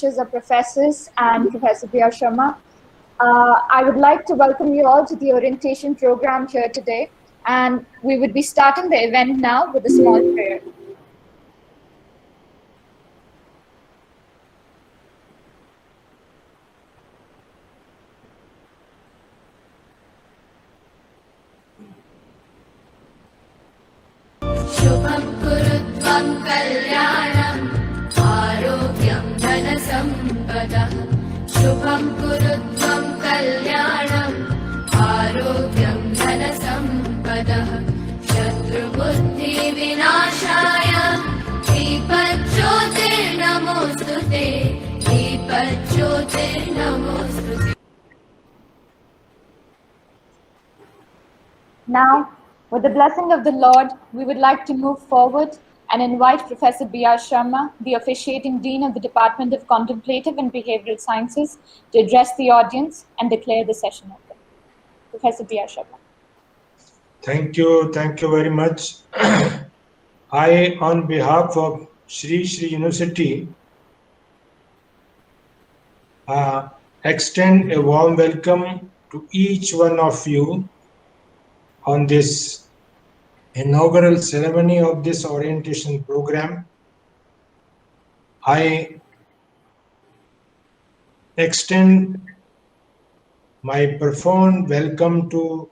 teachers or professors, and Professor Ryo Sharma. I would like to welcome you all to the orientation program here today, and we would be starting the event now with a small prayer. Shubham kurutvam kalyanam arogyam dhanasampadah. Shubham kurutvam kalyanam arogyam dhanasampadah. Shatru buddhi vinashaya deepajyotir namostute. Deepajyotir namostute. Now, with the blessing of the Lord, we would like to move forward and invite Professor Ryo Sharma, the officiating Dean of the Department of Contemplative and Behavioral Sciences, to address the audience and declare the session open. Professor Ryo Sharma. Thank you very much. I, on behalf of Sri University, extend a warm welcome to each one of you on this inaugural ceremony of this orientation program. I extend my profound welcome to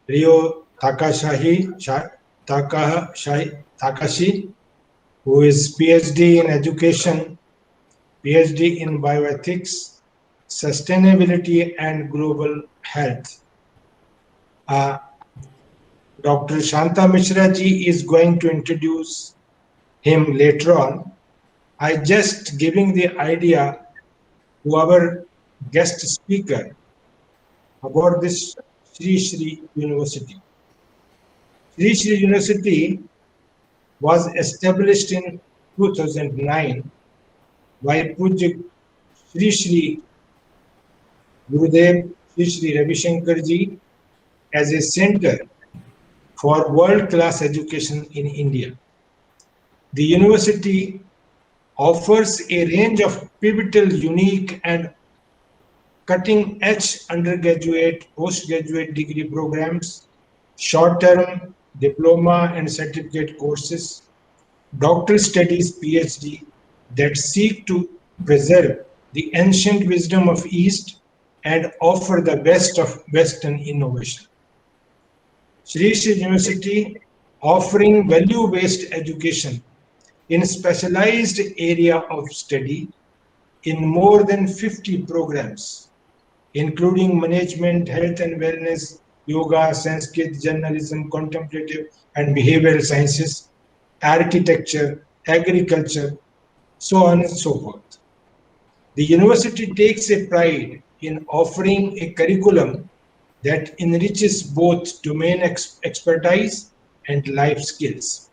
Ryo Takahashi, who is PhD in Education, PhD in Bioethics, Sustainability and Global Health. Dr. Shanta Mishra ji is going to introduce him later on. I just giving the idea to our guest speaker about this Sri University. Sri University was established in 2009 by Pujya Sri Gurudev Sri Ravi Shankar ji as a center for world-class education in India. The university offers a range of pivotal, unique and cutting-edge undergraduate, postgraduate degree programs, short-term diploma and certificate courses, doctoral studies, PhD, that seek to preserve the ancient wisdom of East and offer the best of Western innovation. Sri University offering value-based education in specialized area of study in more than 50 programs, including management, health and wellness, yoga, Sanskrit, journalism, contemplative and behavioral sciences, architecture, agriculture, so on and so forth. The university takes a pride in offering a curriculum that enriches both domain expertise and life skills.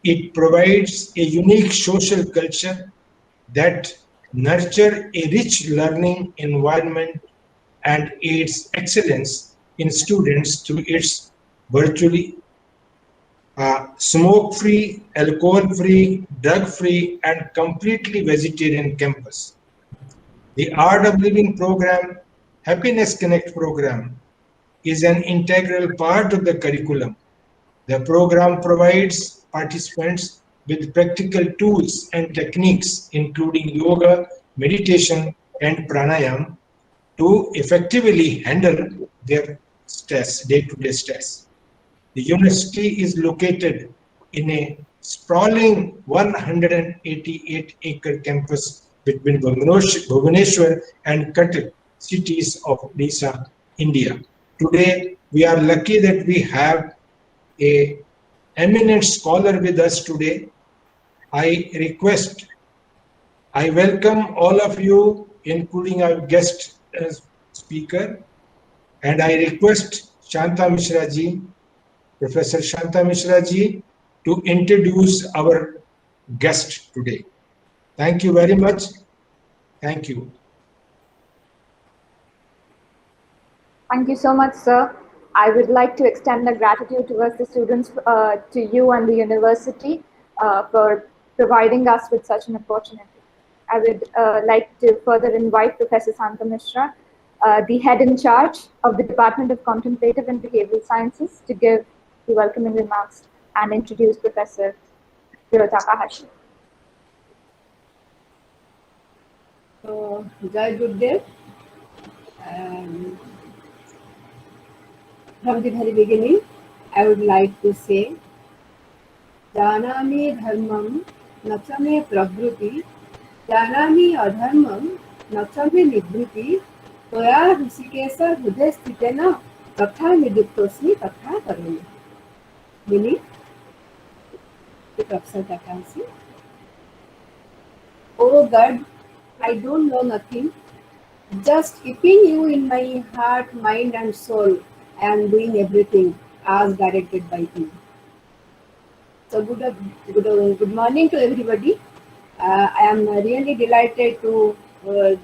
It provides a unique social culture that nurtures a rich learning environment and aids excellence in students through its virtually smoke-free, alcohol-free, drug-free, and completely vegetarian campus. The Art of Living program, Happiness Connect program, is an integral part of the curriculum. The program provides participants with practical tools and techniques, including yoga, meditation, and pranayama, to effectively handle their stress, day-to-day stress. The university is located in a sprawling 188-acre campus between Bhubaneswar and Cuttack, cities of Odisha, India. Today, we are lucky that we have an eminent scholar with us today. I welcome all of you, including our guest speaker, and I request Shanta Mishra ji, Professor Shanta Mishra ji, to introduce our guest today. Thank you very much. Thank you. Thank you so much, sir. I would like to extend the gratitude towards the students, to you and the university for providing us with such an opportunity. I would like to further invite Professor Santa Mishra, the head in charge of the Department of Contemplative and Behavioral Sciences, to give the welcoming remarks and introduce Professor Ryo Takahashi. So, Jai Gurdev. Um, from the very beginning, I would like to say, Janami dharmam nachame prabhuti, Janami adharmam nachame nibhuti, Toya Rishikesa Hruday Sthitena, Tatha Niduktosmi Tatha Karami. Meaning, to Professor Takahashi, Oh God, I don't know nothing. Just keeping you in my heart, mind and soul, I am doing everything as directed by you. So good morning to everybody. I am really delighted to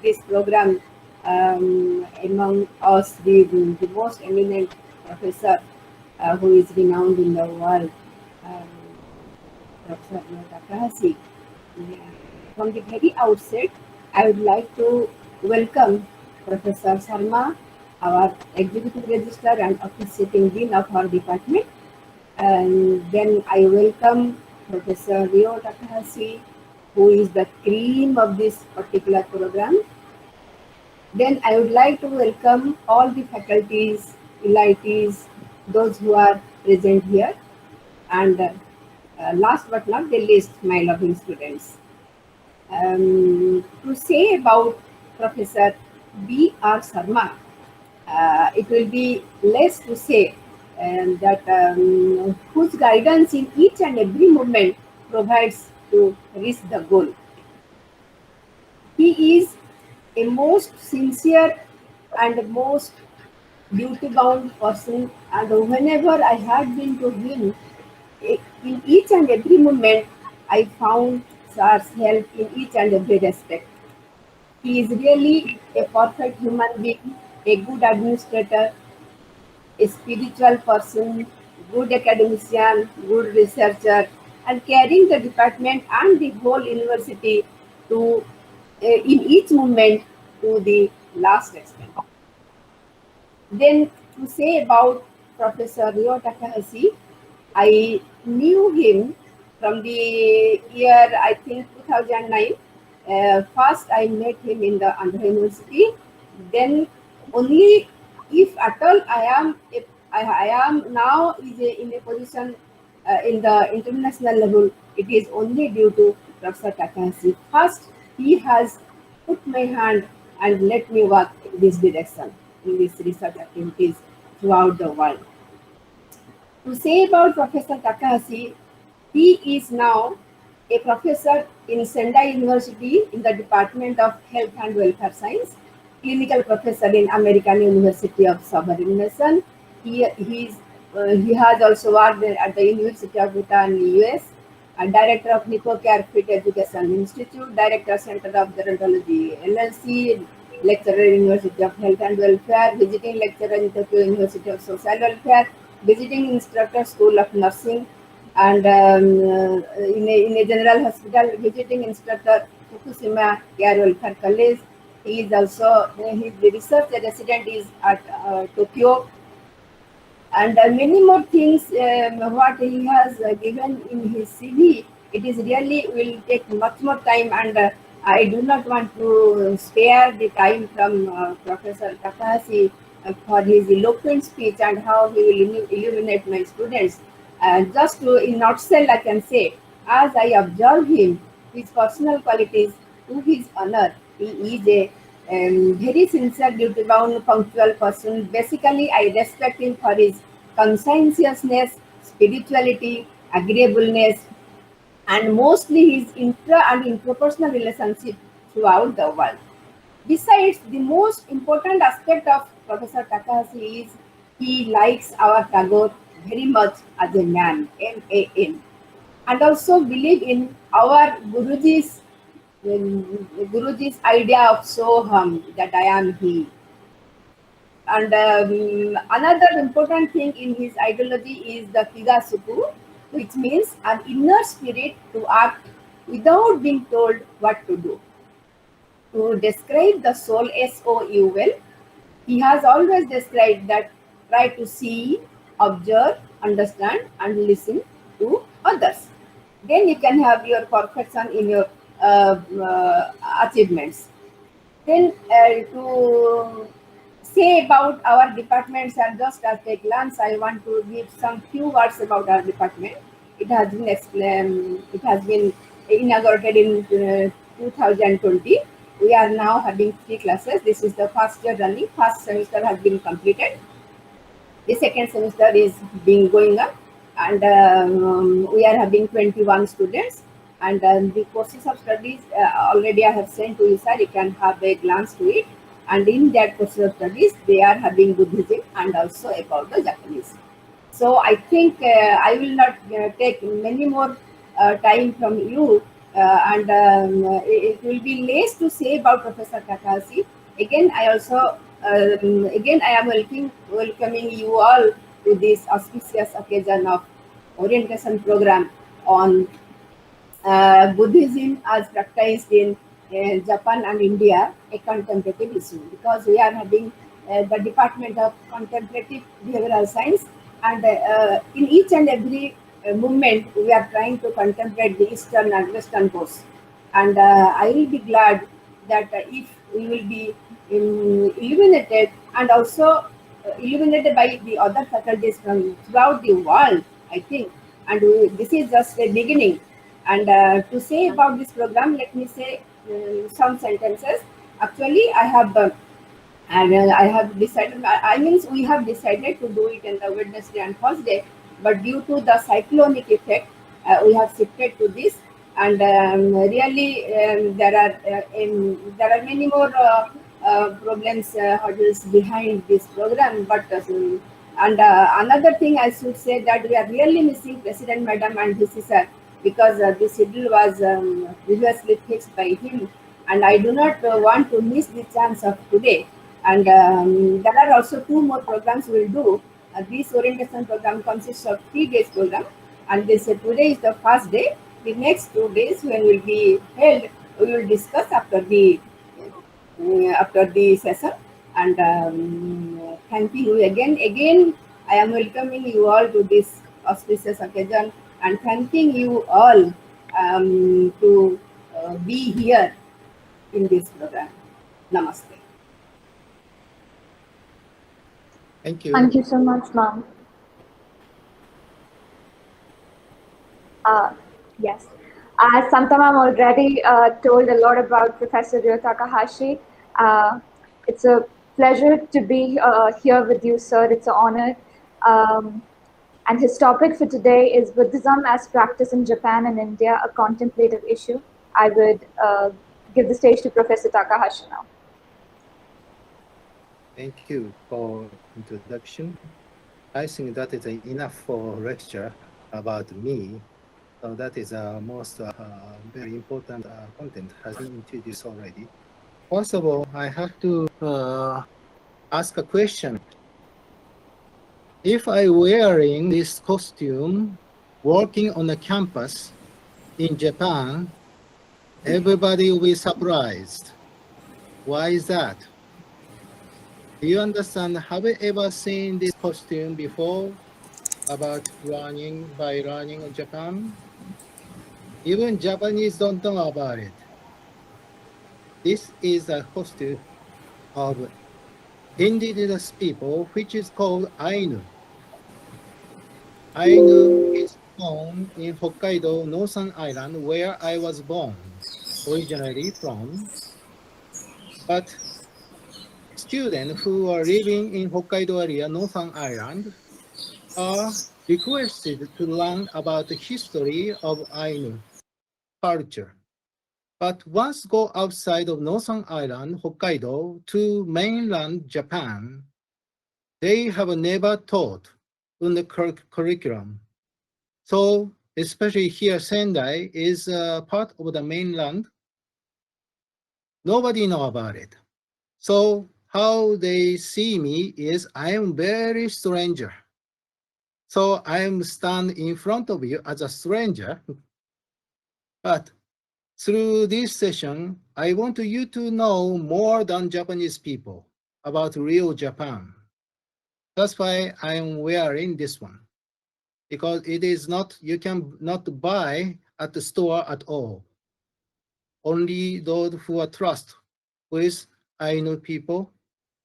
this program among us, the most eminent professor who is renowned in the world, um, Professor Ryo Takahashi. From the very outset, I would like to welcome Professor Sharma, our Executive Registrar and Officiating Dean of our department. And then I welcome Professor Ryo Takahashi, who is the cream of this particular program. Then I would like to welcome all the faculties, elites, those who are present here. And last but not the least, my loving students. To say about Professor B.R. Sharma, it will be less to say that whose guidance in each and every moment provides to reach the goal. He is a most sincere and most duty-bound person, and whenever I had been to him, in each and every moment, I found Sar's help in each and every respect. He is really a perfect human being, a good administrator, a spiritual person, good academician, good researcher, and carrying the department and the whole university to in each moment to the last extent. Then to say about Professor Ryo Takahashi, I knew him from the year, I think, 2009. First, I met him in the Andhra University. Then, only if at all I am now in a position in the international level, it is only due to Professor Takahashi. First, he has put my hand and let me work in this direction, in these research activities throughout the world. To say about Professor Takahashi, he is now a professor in Sendai University in the Department of Health and Welfare Science, clinical professor in American University of Sovereign Nation. He has also worked at the University of Utah in the US, and director of NipoCare Fit Education Institute, director Center of Gerontology LLC, lecturer in University of Health and Welfare, visiting lecturer in Tokyo University of Social Welfare, visiting instructor School of Nursing, and in a general hospital, visiting instructor Fukushima Care Welfare College. He is also his research resident is at Tokyo, and many more things what he has given in his CV. It is really will take much more time, and I do not want to spare the time from Professor Takahashi for his eloquent speech and how he will illuminate my students. Just to, in nutshell, I can say, as I observe him, his personal qualities, to his honor, he is a very sincere, duty-bound, punctual person. Basically, I respect him for his conscientiousness, spirituality, agreeableness, and mostly his intra and interpersonal relationship throughout the world. Besides, the most important aspect of Professor Takahashi is he likes our Tagore very much as a man, M-A-N, and also believe in our Guruji's idea of Soham, that I am he. And another important thing in his ideology is the Kigasuku, which means an inner spirit to act without being told what to do. to describe the soul, SOUL, he has always described that try to see, observe, understand, and listen to others. Then you can have your perfection in your achievements. Then to say about our departments and just at a glance, I want to give some few words about our department. It has been explained. It has been inaugurated in 2020. We are now having 3 classes. This is the first year running. First semester has been completed. The second semester is being going up, and we are having 21 students. And the courses of studies already I have sent to you, sir. You can have a glance to it. And in that courses of studies, they are having Buddhism and also about the Japanese. So I think I will not take many more time from you, and it will be less to say about Professor Takahashi. Again, again I am welcoming you all to this auspicious occasion of orientation program on Buddhism as practiced in Japan and India, a contemplative issue, because we are having the Department of Contemplative Behavioral Science, and in each and every movement, we are trying to contemplate the Eastern and Western course. And I will be glad that if we will be illuminated and also illuminated by the other faculties from throughout the world, I think. And this is just a beginning. And to say about this program, let me say some sentences. Actually, I have decided. I means we have decided to do it on the Wednesday and Thursday, but due to the cyclonic effect, we have shifted to this. And really, there are many more problems, hurdles behind this program. But and another thing I should say that we are really missing President Madam and VC sir, because the schedule was previously fixed by him, and I do not want to miss the chance of today. And there are also 2 more programs we'll do. This orientation program consists of 3 days program, and this today is the first day. The next 2 days when will be held, we will discuss after the session. And thanking you again. Again, I am welcoming you all to this auspicious occasion, and thanking you all to be here in this program. Namaste. Thank you. Thank you so much, ma'am. Yes. As Santa ma'am already told a lot about Professor Ryo Takahashi, it's a pleasure to be here with you, sir. It's an honor. And his topic for today is Buddhism as practice in Japan and India, a contemplative issue. I would give the stage to Professor Takahashi now. Thank you for introduction. I think that is enough for lecture about me. So that is most very important content has been introduced already. First of all, I have to ask a question. If I wearing this costume, working on the campus in Japan, everybody will be surprised. Why is that? Do you understand? Have you ever seen this costume before about learning in Japan? Even Japanese don't know about it. This is a costume of indigenous people, which is called Ainu. Ainu is found in Hokkaido, Northern Island, where I was born, originally from. But students who are living in Hokkaido area, Northern Island, are requested to learn about the history of Ainu culture. But once go outside of Northern Island, Hokkaido, to mainland Japan, they have never taught in the curriculum. So especially here, Sendai is part of the mainland. Nobody know about it. So how they see me is I am very stranger. So I am stand in front of you as a stranger, but Through this session, I want you to know more than Japanese people about real Japan. That's why I am wearing this one, because it is not, you can not buy at the store at all. Only those who are trust with Ainu people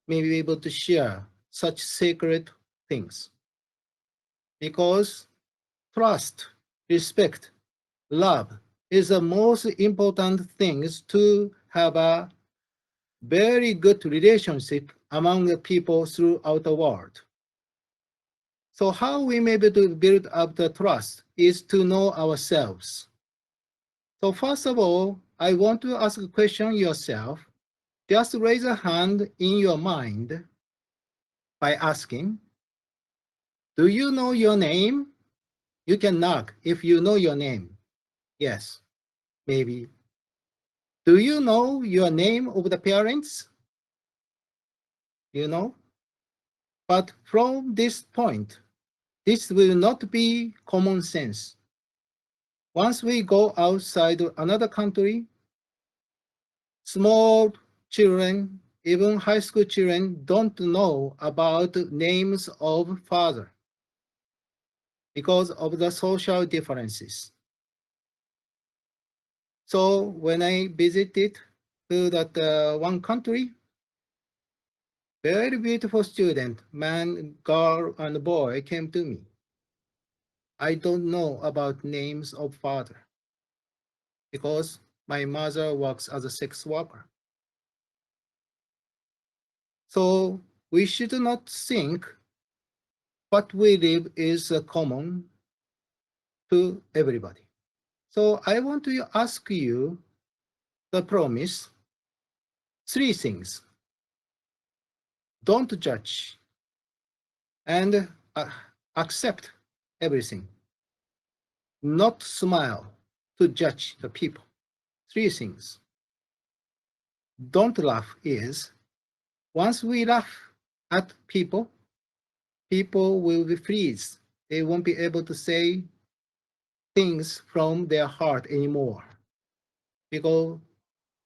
may be able to share such sacred things. Because trust, respect, love is the most important things to have a very good relationship among the people throughout the world. So how we may be able to build up the trust is to know ourselves. So first of all, I want to ask a question yourself. Just raise a hand in your mind by asking, do you know your name? You can knock if you know your name. Yes, maybe. Do you know your name of the parents? You know? But from this point, this will not be common sense. Once we go outside another country, small children, even high school children, don't know about names of father because of the social differences. So when I visited to that one country, very beautiful student, man, girl, and boy came to me. I don't know about names of father because my mother works as a sex worker. So we should not think what we live is common to everybody. So I want to ask you the promise, three things. Don't judge and accept everything. Not smile to judge the people. Three things. Don't laugh is, once we laugh at people, people will be freeze. They won't be able to say things from their heart anymore because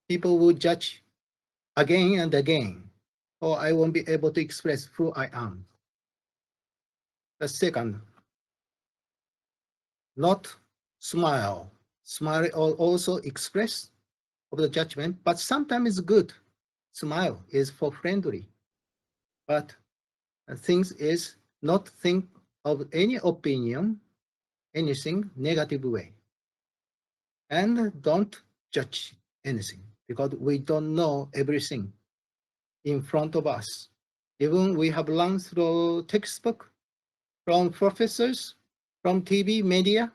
people will judge again and again, or I won't be able to express who I am. The second, not smile. Smile also express of the judgment, but sometimes it's good. Smile is for friendly, but things is not think of any opinion, anything negative way. And don't judge anything because we don't know everything in front of us. Even we have learned through textbook, from professors, from TV media,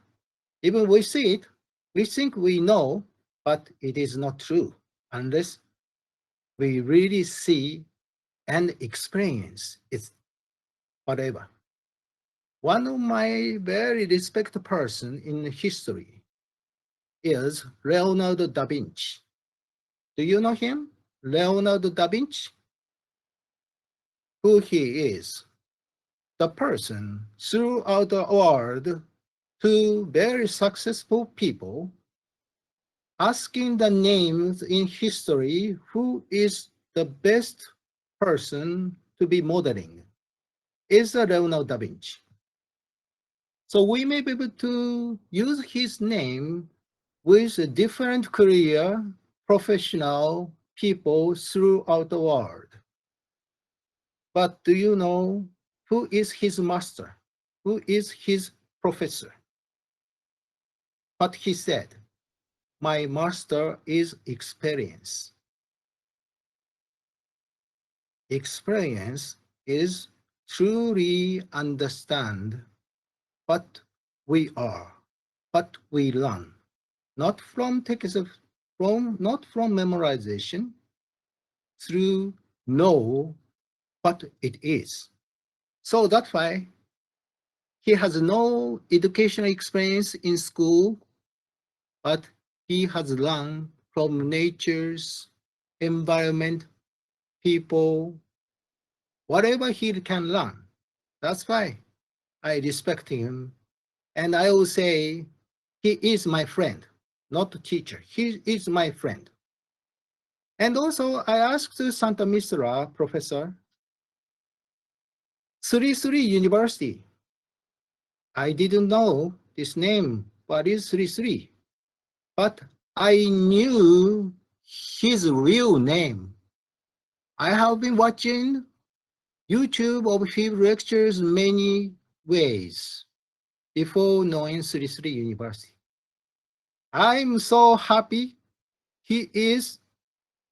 even we see it, we think we know, but it is not true unless we really see and experience it, whatever. One of my very respected person in history is Leonardo da Vinci. Do you know him? Leonardo da Vinci? Who he is? The person throughout the world to very successful people asking the names in history who is the best person to be modeling is Leonardo da Vinci. So we may be able to use his name with a different career, professional people throughout the world. But do you know who is his master? Who is his professor? But he said, my master is experience. Experience is truly understand what we are, what we learn, not from text, not from memorization, through know what it is. So that's why he has no educational experience in school, but he has learned from nature's environment, people, whatever he can learn. That's why I respect him. And I will say he is my friend. not teacher. He is my friend. And also, I asked Santa Misra professor, 33 University. I didn't know this name. What is 33? But I knew his real name. I have been watching YouTube of his lectures many ways before knowing 33 University. I'm so happy he is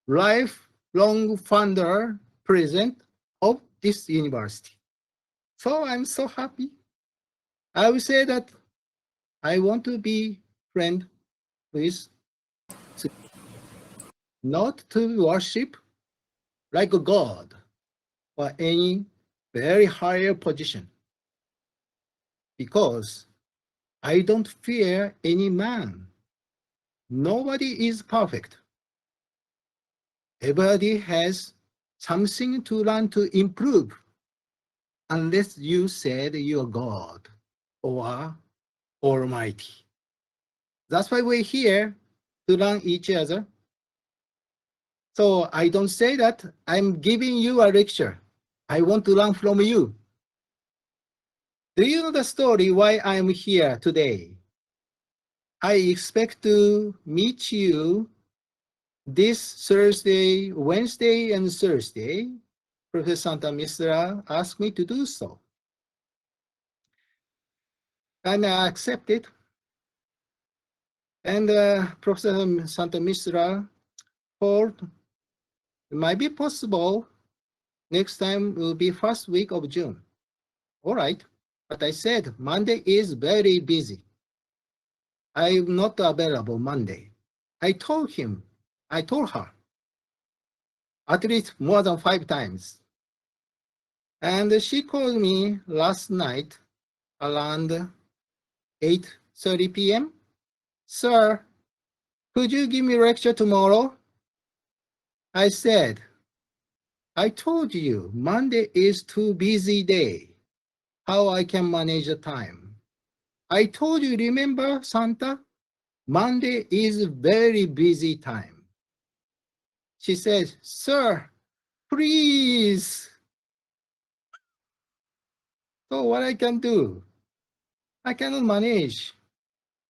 lifelong founder president of this university. So I'm so happy. I will say that I want to be friend with, not to worship like a god or any very higher position, because I don't fear any man. Nobody is perfect. Everybody has something to learn to improve, unless you said you're God or Almighty. That's why we're here, to learn each other. So I don't say that I'm giving you a lecture. I want to learn from you. Do you know the story why I'm here today? I expect to meet you this Thursday, Wednesday, and Thursday. Professor Santa Misra asked me to do so. And I accepted. And Professor Santa Misra told, it might be possible next time will be first week of June. All right. But I said, Monday is very busy. I'm not available Monday. I told her, at least more than 5 times. And she called me last night around 8:30 p.m. Sir, could you give me a lecture tomorrow? I said, I told you Monday is too busy day. How I can manage the time? I told you, remember, Santa? Monday is very busy time. She said, sir, please. So what I can do? I cannot manage.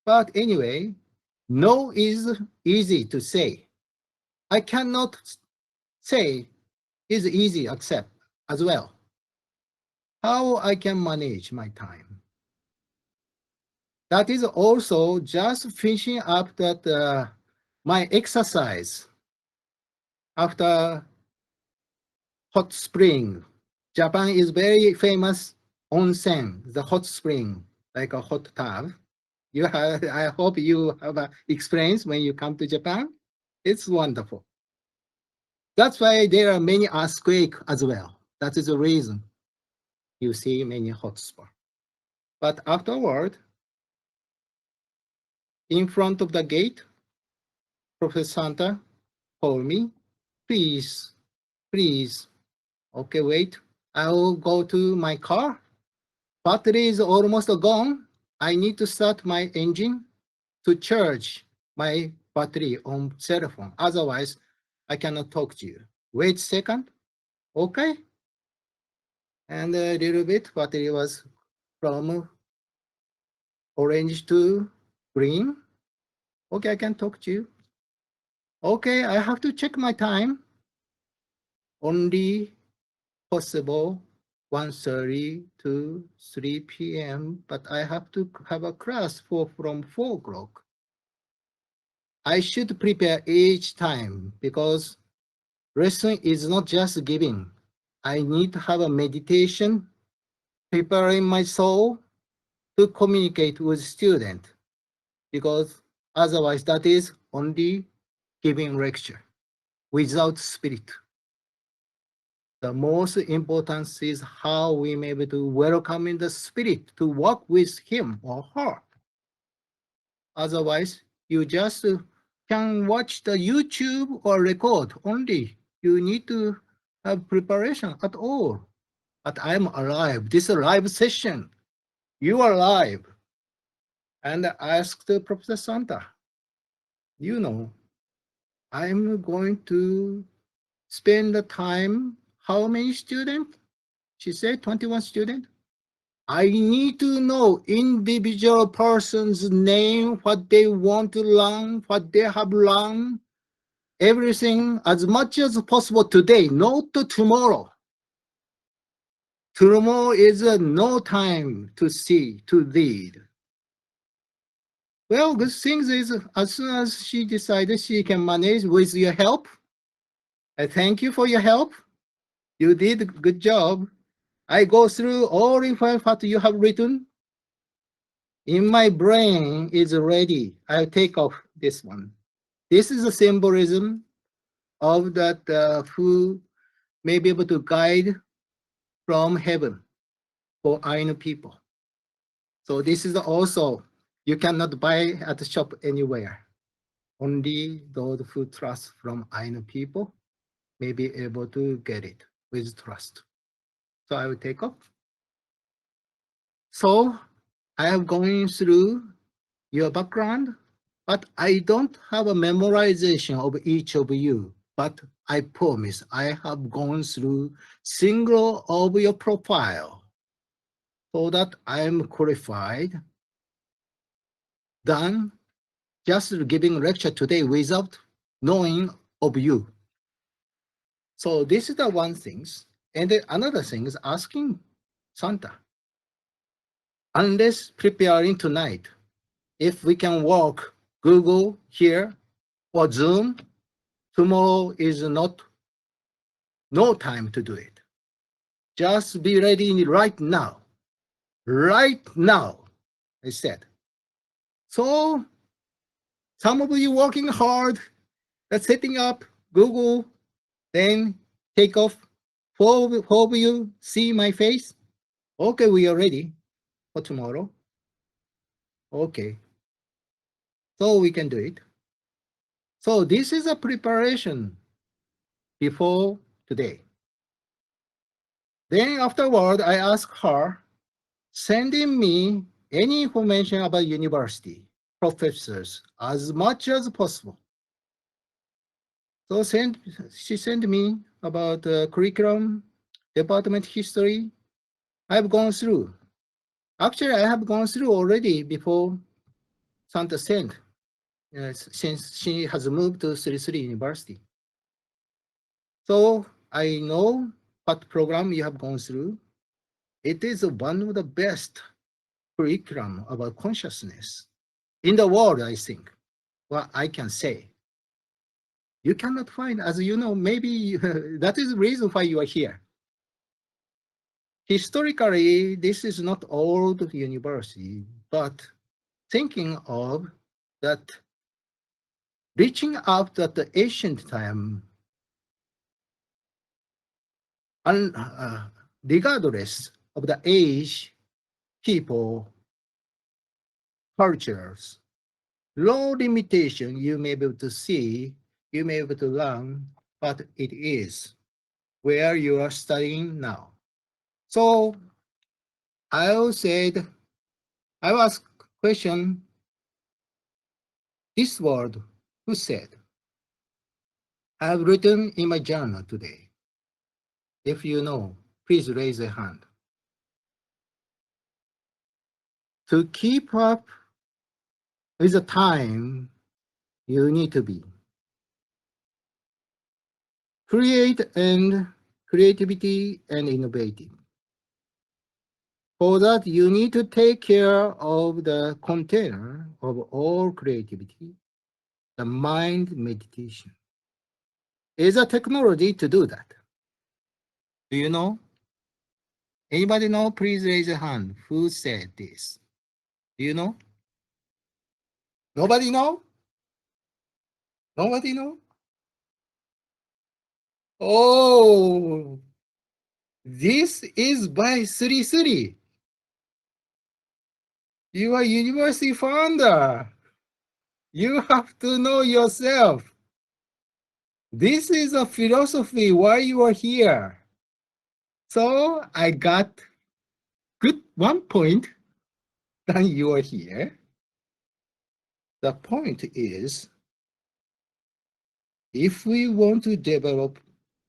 But anyway, no is easy to say. I cannot say is easy accept as well. How I can manage my time? That is also just finishing up that my exercise after hot spring. Japan is very famous onsen, the hot spring, like a hot tub. You have, I hope you have an experience when you come to Japan. It's wonderful. That's why there are many earthquakes as well. That is the reason you see many hot spots. But afterward, in front of the gate, Professor Santa called me, please, please. Okay, wait, I will go to my car. Battery is almost gone. I need to start my engine to charge my battery on cell phone. Otherwise, I cannot talk to you. Wait a second. Okay. And a little bit, battery was from orange to green. Okay, I can talk to you. Okay, I have to check my time. Only possible 1:30 to 3 p.m., but I have to have a class from 4 o'clock. I should prepare each time because lesson is not just giving. I need to have a meditation, preparing my soul to communicate with student, because otherwise that is only giving lecture without spirit. The most important is how we may be able to welcome in the spirit to work with him or her. Otherwise, you just can watch the YouTube or record only. You need to have preparation at all. But I'm alive. This is a live session. You are live. And I asked Professor Santa, you know, I'm going to spend the time. How many students? She said 21 students. I need to know individual person's name, what they want to learn, what they have learned, everything as much as possible today, not tomorrow. Tomorrow is no time to see, to read. Well, good thing is, as soon as she decided she can manage with your help, I thank you for your help. You did a good job. I go through all of what you have written. In my brain is ready. I'll take off this one. This is a symbolism of that who may be able to guide from heaven for Ainu people. So this is also, you cannot buy at the shop anywhere. Only those who trust from Ainu people may be able to get it with trust. So I will take off. So I have gone through your background, but I don't have a memorization of each of you. But I promise I have gone through single of your profile so that I am qualified than just giving lecture today without knowing of you. So this is the one thing. And then another thing is asking Santa, unless preparing tonight, if we can work Google here or Zoom, tomorrow is not no time to do it. Just be ready right now. Right now, I said. So some of you working hard at setting up Google, then take off. Four of you see my face. Okay, we are ready for tomorrow. Okay, so we can do it. So this is a preparation before today. Then afterward, I asked her, sending me any information about university, professors, as much as possible. So she sent me about curriculum, department history. I've gone through. Actually, I have gone through already before Santa sent, since she has moved to 33 University. So I know what program you have gone through. It is one of the best curriculum about consciousness in the world, I think. Well, I can say. You cannot find, as you know, maybe that is the reason why you are here. Historically, this is not old university, but thinking of that reaching out at the ancient time, regardless of the age, people, cultures, low limitation you may be able to see, you may be able to learn, but it is where you are studying now. So I said, I asked question, this word, who said? I have written in my journal today. If you know, please raise a hand. To keep up with the time, you need to be creativity and innovative. For that, you need to take care of the container of all creativity, the mind meditation. Is a technology to do that. Do you know? Anybody know? Please raise a hand. Who said this? Do you know? Nobody know? Nobody know? Oh, this is by Sri Sri. You are university founder. You have to know yourself. This is a philosophy why you are here. So I got good 1 point that you are here. The point is If we want to develop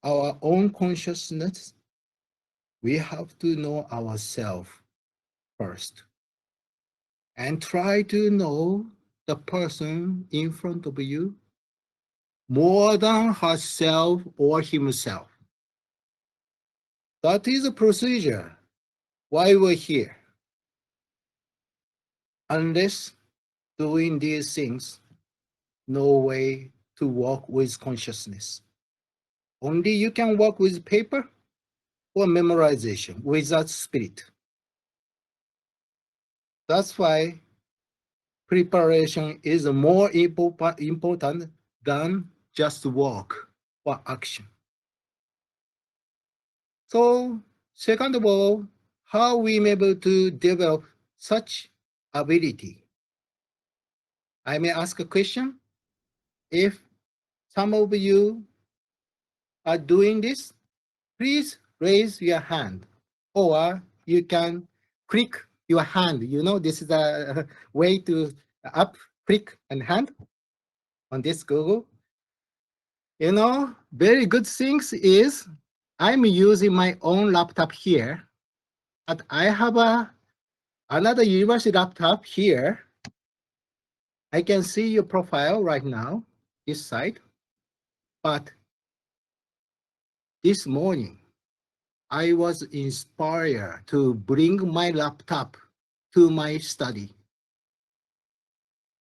our own consciousness, we have to know ourselves first and try to know the person in front of you more than herself or himself. That is a procedure why we're here. Unless doing these things, no way to work with consciousness. Only you can work with paper or memorization without spirit. That's why preparation is more important than just work or action. So, second of all, how we may be able to develop such ability? I may ask a question. If some of you are doing this, please raise your hand, or you can click your hand. You know, this is a way to up, click, and hand on this Google. You know, very good things is I'm using my own laptop here, but I have another university laptop here. I can see your profile right now, this side, but this morning, I was inspired to bring my laptop to my study.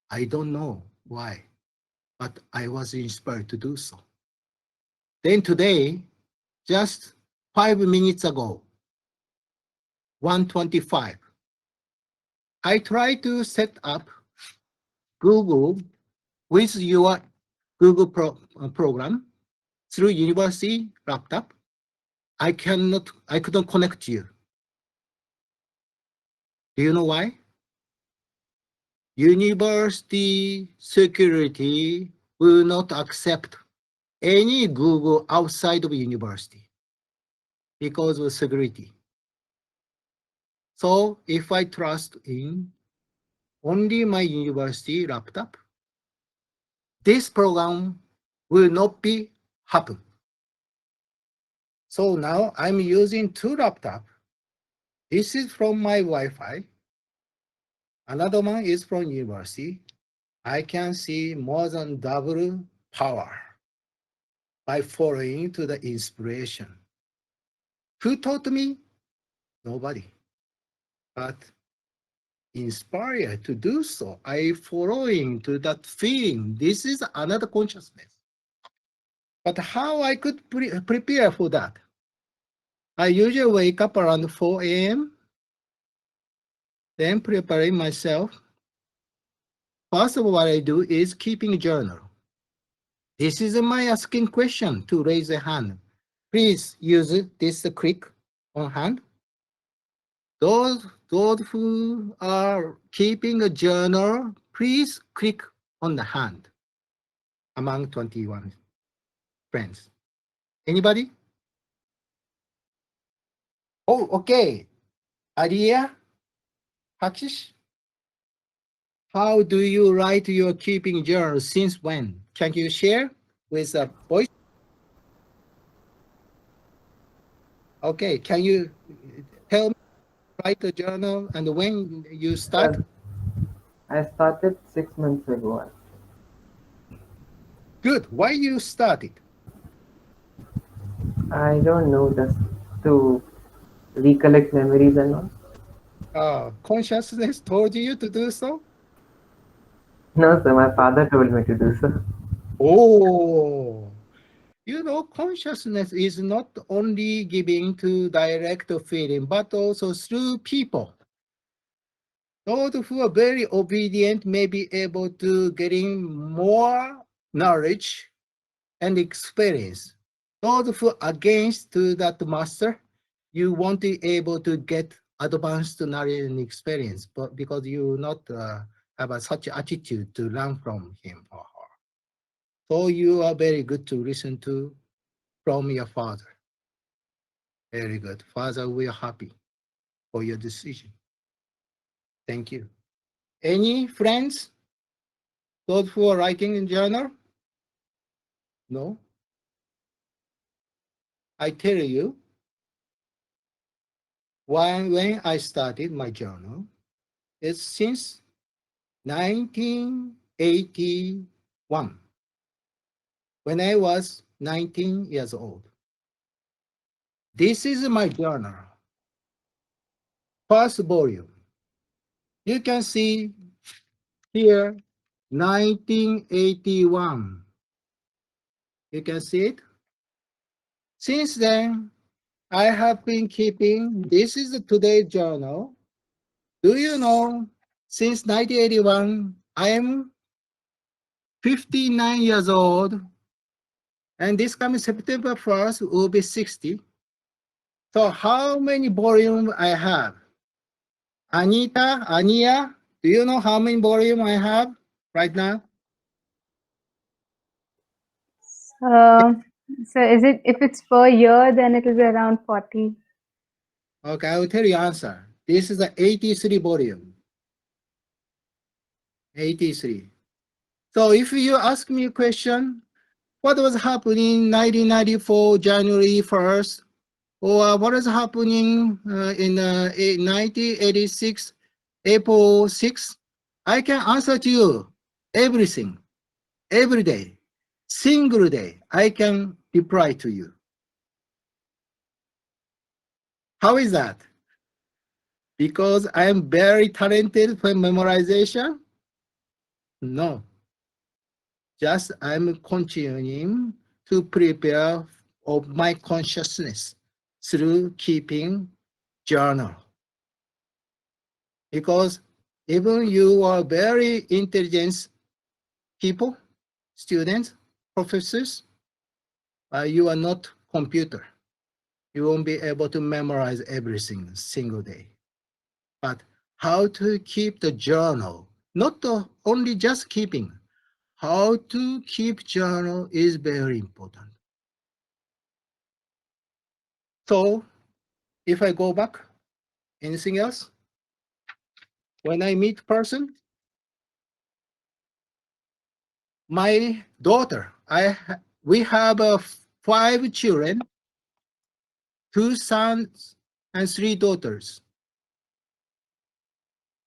I don't know why, but I was inspired to do so. Then today, just 5 minutes ago, 1:25, I tried to set up Google with your Google program through university laptop. I couldn't connect you. Do you know why? University security will not accept any Google outside of university because of security. So if I trust in only my university laptop, this program will not be happen. So now I'm using two laptops. This is from my Wi-Fi. Another one is from university. I can see more than double power by following to the inspiration. Who taught me? Nobody. But inspired to do so, I following to that feeling. This is another consciousness. But how I could prepare for that? I usually wake up around 4 a.m., then preparing myself. First of all, what I do is keeping a journal. This is my asking question to raise a hand. Please use this click on hand. Those who are keeping a journal, please click on the hand among 21 friends. Anybody? Oh, okay. Aria, Hakshish, how do you write your keeping journal? Since when? Can you share with a voice? Okay, can you tell me write a journal and when you start? I started 6 months ago. Good. Why you started? I don't know, just to recollect memories and all. Consciousness told you to do so? No, sir, my father told me to do so. Oh, you know, consciousness is not only giving to direct feeling, but also through people. Those who are very obedient may be able to getting more knowledge and experience. Those who are against to that master, you won't be able to get advanced knowledge and experience, but because you not have such attitude to learn from him or her. So you are very good to listen to from your father. Very good. Father, we are happy for your decision. Thank you. Any friends? Those who are writing in journal? No. I tell you, when I started my journal, it's since 1981, when I was 19 years old. This is my journal, first volume. You can see here, 1981. You can see it. Since then, I have been keeping, this is the today's journal. Do you know, since 1981, I am 59 years old, and this coming September 1st will be 60. So how many volume I have? Anita, Ania, do you know how many volume I have right now? So is it, if it's per year, then it will be around 40. Okay, I will tell you answer. This is the 83 volume. 83. So if you ask me a question, what was happening 1994 January 1st, or what is happening in 1986 April 6th, I can answer to you everything, every day, single day. I can reply to you. How is that? Because I am very talented for memorization? No, just I'm continuing to prepare of my consciousness through keeping journal. Because even you are very intelligent people, students, professors, you are not computer. You won't be able to memorize everything single day. But how to keep the journal, not only just keeping, how to keep journal is very important. So if I go back, anything else? When I meet person, my daughter, we have 5 children, 2 sons and 3 daughters.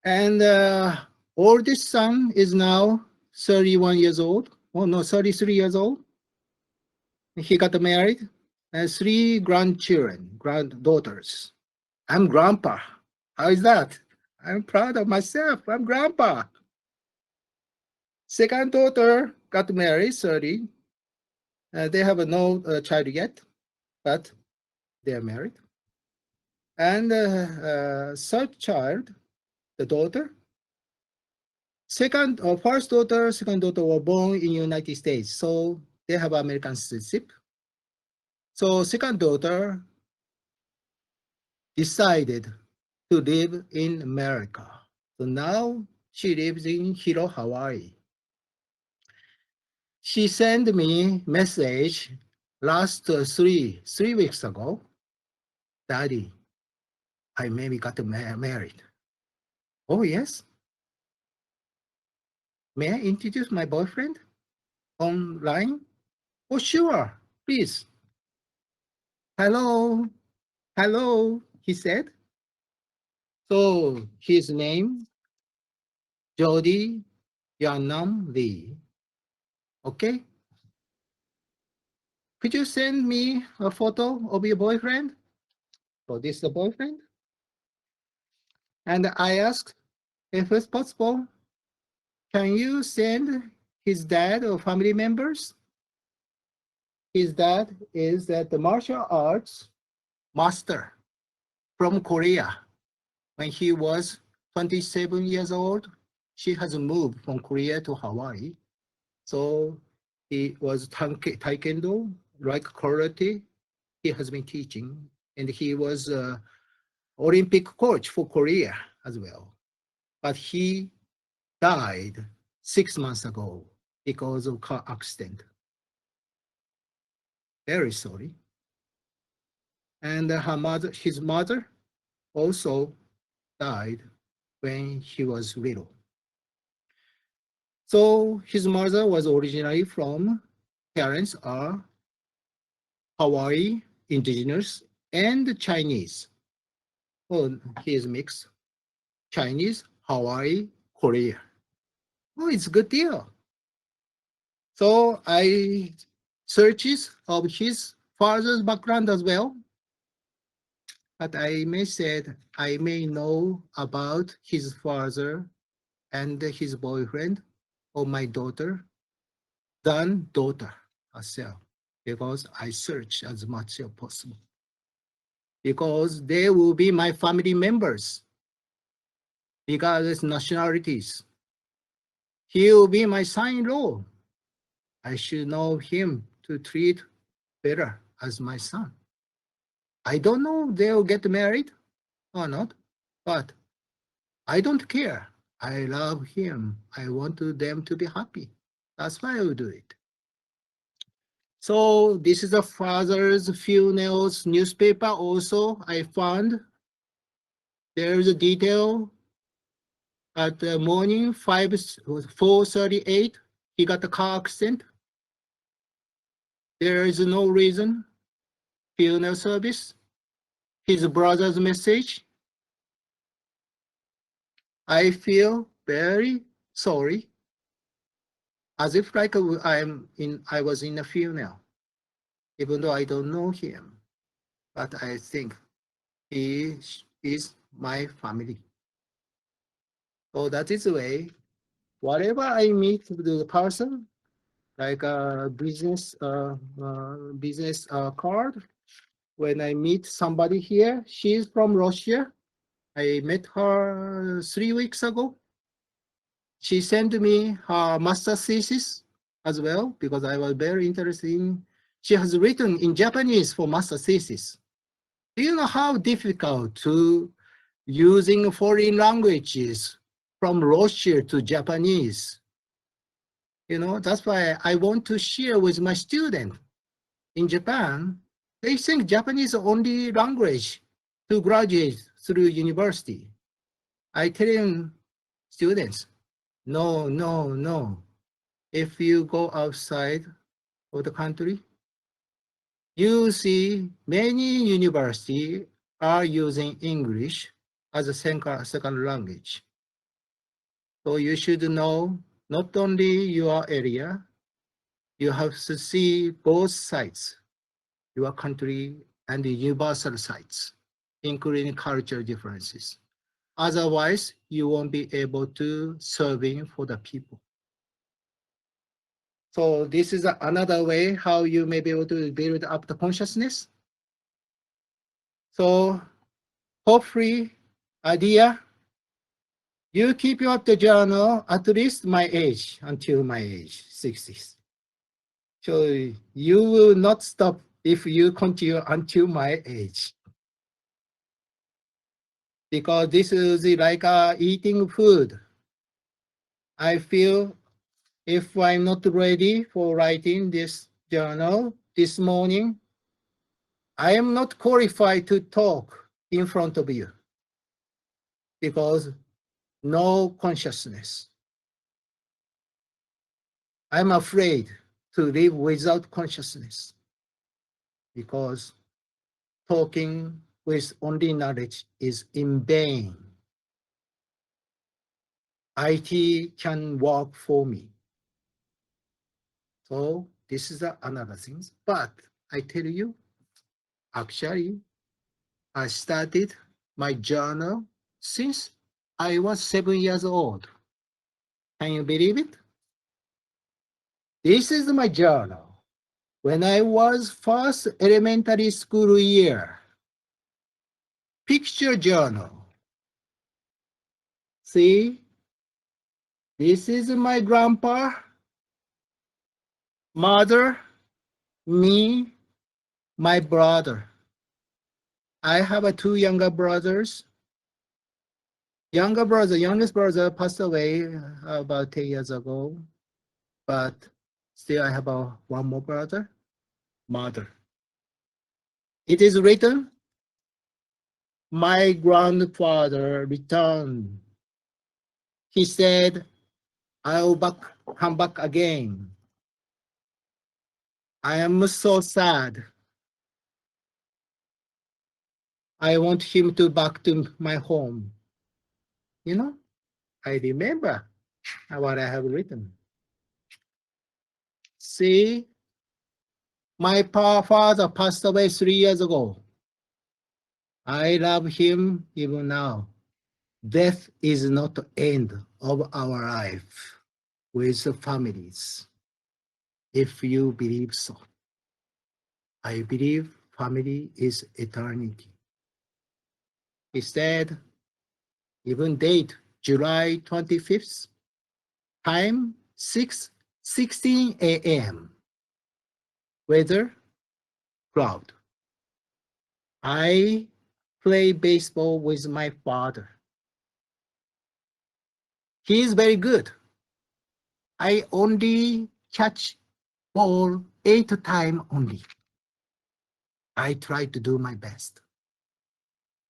And oldest son is now 31 years old. Oh no, 33 years old. He got married, and 3 grandchildren, granddaughters. I'm grandpa. How is that? I'm proud of myself. I'm grandpa. Second daughter got married, 30. They have no child yet, but they are married. And third child, the daughter, first daughter, second daughter were born in United States, so they have American citizenship. So second daughter decided to live in America. So now she lives in Hilo, Hawaii. She sent me message last 3 weeks ago. Daddy, I maybe got married. Oh yes. May I introduce my boyfriend online? Oh sure, please. Hello, hello, he said. So his name, Jody Yanam Lee. Okay. Could you send me a photo of your boyfriend? So this is the boyfriend. And I asked, if it's possible, can you send his dad or family members? His dad is the martial arts master from Korea. When he was 27 years old, she has moved from Korea to Hawaii. So he was taekwondo, like karate. He has been teaching, and he was Olympic coach for Korea as well. But he died 6 months ago because of car accident. Very sorry. And his mother also died when he was little. So his mother was originally from parents are Hawaii, indigenous, and Chinese. Oh, he is mixed. Chinese, Hawaii, Korea. Oh, it's a good deal. So I searches of his father's background as well. But I may said I may know about his father and his boyfriend or my daughter than daughter herself because I search as much as possible. Because they will be my family members, regardless nationalities. He will be my son-in-law. I should know him to treat better as my son. I don't know they'll get married or not, but I don't care. I love him. I want them to be happy. That's why I will do it. So this is the father's funerals newspaper. Also, I found there is a detail at the morning 4:38. He got a car accident. There is no reason. Funeral service. His brother's message. I feel very sorry, as if like I was in a funeral, even though I don't know him. But I think he is my family. So that is the way. Whatever I meet the person, like a business card. When I meet somebody here, she's from Russia. I met her 3 weeks ago. She sent me her master thesis as well because I was very interested in. She has written in Japanese for master thesis. Do you know how difficult to using foreign languages from Russian to Japanese? You know, that's why I want to share with my student in Japan. They think Japanese is the only language to graduate through university. I tell them, students, no, no, no. If you go outside of the country, you see many universities are using English as a second language. So you should know not only your area, you have to see both sides, your country and the universal sides, including cultural differences. Otherwise, you won't be able to serving for the people. So this is another way how you may be able to build up the consciousness. So hopefully, idea, you keep up the journal at least my age, until my age, 60s. So you will not stop if you continue until my age. Because this is like eating food. I feel if I'm not ready for writing this journal this morning, I am not qualified to talk in front of you because no consciousness. I'm afraid to live without consciousness because talking with only knowledge is in vain. IT can work for me. So this is another thing. But I tell you, actually, I started my journal since I was 7 years old. Can you believe it? This is my journal. When I was first elementary school year, picture journal. See, this is my grandpa, mother, me, my brother. I have two younger brothers. Youngest brother passed away about 10 years ago, but still I have one more brother, mother. It is written, my grandfather returned. He said, I'll come back again. I am so sad. I want him to back to my home. You know, I remember what I have written. See, my father passed away 3 years ago. I love him even now. Death is not the end of our life with the families. If you believe so, I believe family is eternity. He said, even date, July 25th, time 6:16 a.m. Weather, cloud. I play baseball with my father. He is very good. I only catch ball 8 times only. I try to do my best.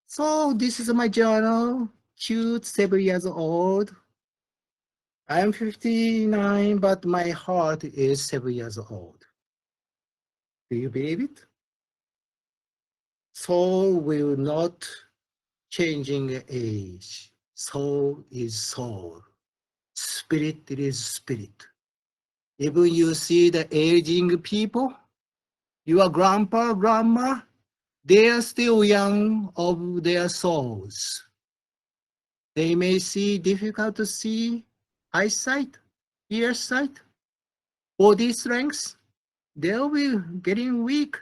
So this is my journal, cute, 7 years old. I am 59, but my heart is 7 years old. Do you believe it? Soul will not changing age. Soul is soul. Spirit is spirit. Even you see the aging people, your grandpa, grandma, they are still young of their souls. They may see difficult to see eyesight, ear sight, body strength. They'll be getting weak,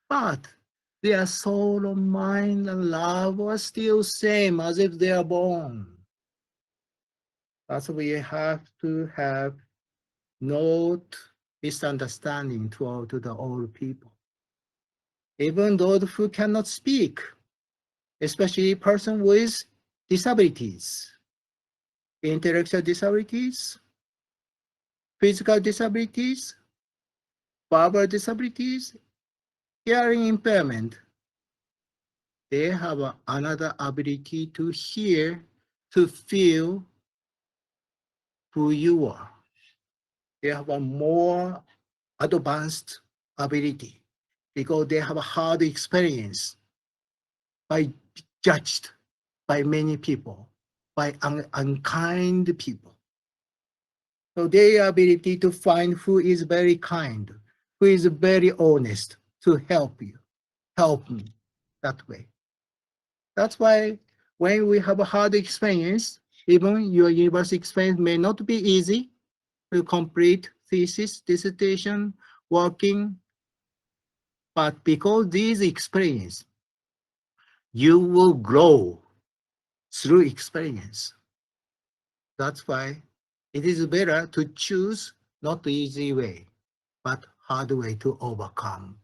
but their soul and mind and love are still same as if they are born. That's why we have to have no misunderstanding to the old people. Even those who cannot speak, especially person with disabilities, intellectual disabilities, physical disabilities, verbal disabilities, hearing impairment, they have another ability to hear, to feel who you are. They have a more advanced ability because they have a hard experience by judged by many people, by unkind people. So their ability to find who is very kind, who is very honest to help you, help me that way. That's why when we have a hard experience, even your university experience may not be easy to complete thesis, dissertation, working, but because these experience, you will grow through experience. That's why it is better to choose not the easy way, but hard way to overcome.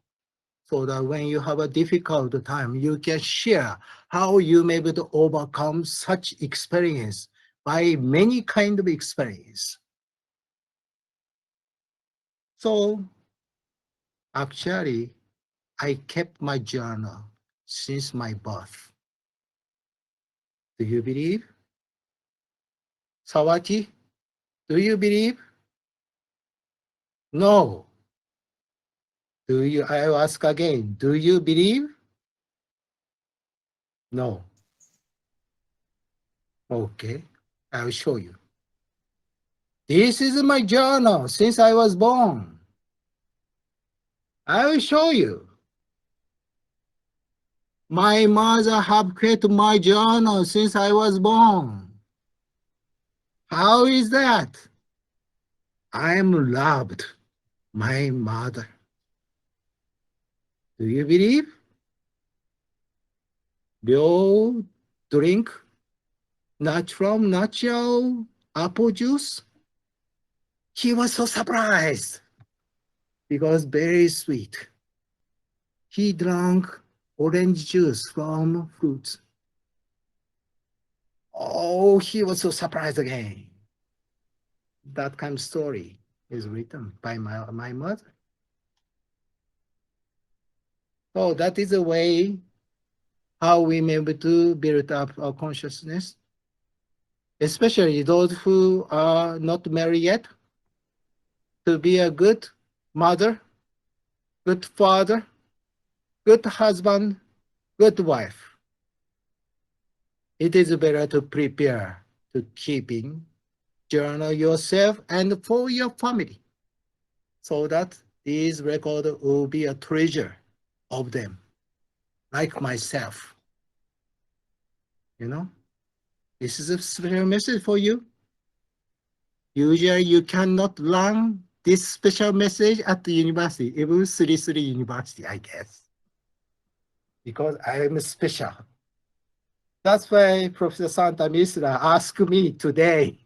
So that when you have a difficult time, you can share how you may be able to overcome such experience by many kind of experience. So actually, I kept my journal since my birth. Do you believe? Sawati, do you believe? No. Do you? I ask again. Do you believe? No. Okay. I will show you. This is my journal since I was born. I will show you. My mother have kept my journal since I was born. How is that? I am loved, my mother. Do you believe? Ryo drink natural apple juice. He was so surprised because very sweet. He drank orange juice from fruits. Oh, he was so surprised again. That kind of story is written by my mother. So that is a way how we may be able to build up our consciousness, especially those who are not married yet, to be a good mother, good father, good husband, good wife. It is better to prepare to keeping journal yourself and for your family, so that these records will be a treasure of them, like myself. You know, this is a special message for you. Usually you cannot learn this special message at the university, even 3 university, I guess, because I am special. That's why Professor Santa Misra asked me today.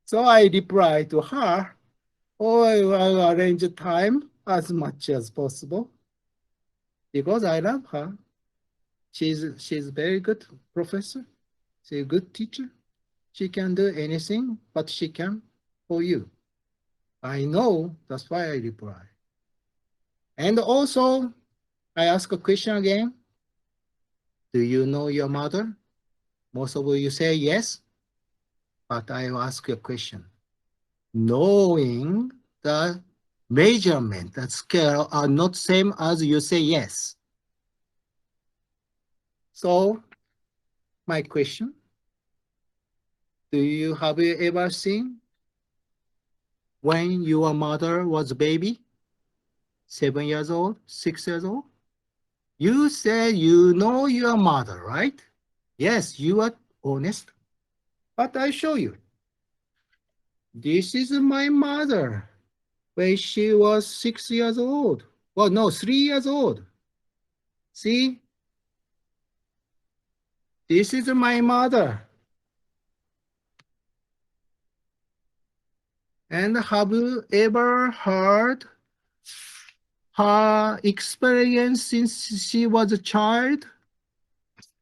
So I replied to her, oh, I will arrange time as much as possible because I love her. She's very good professor. She's a good teacher. She can do anything, but she can for you. I know, that's why I reply. And also, I ask a question again. Do you know your mother? Most of you say yes, but I will ask you a question. Knowing the measurement, the scale are not same as you say yes. So, my question, do you have you ever seen when your mother was a baby, 7 years old, 6 years old? You said you know your mother, right? Yes, you are honest. But I show you. This is my mother when she was 6 years old. Well, no, 3 years old. See? This is my mother. And have you ever heard her experience since she was a child?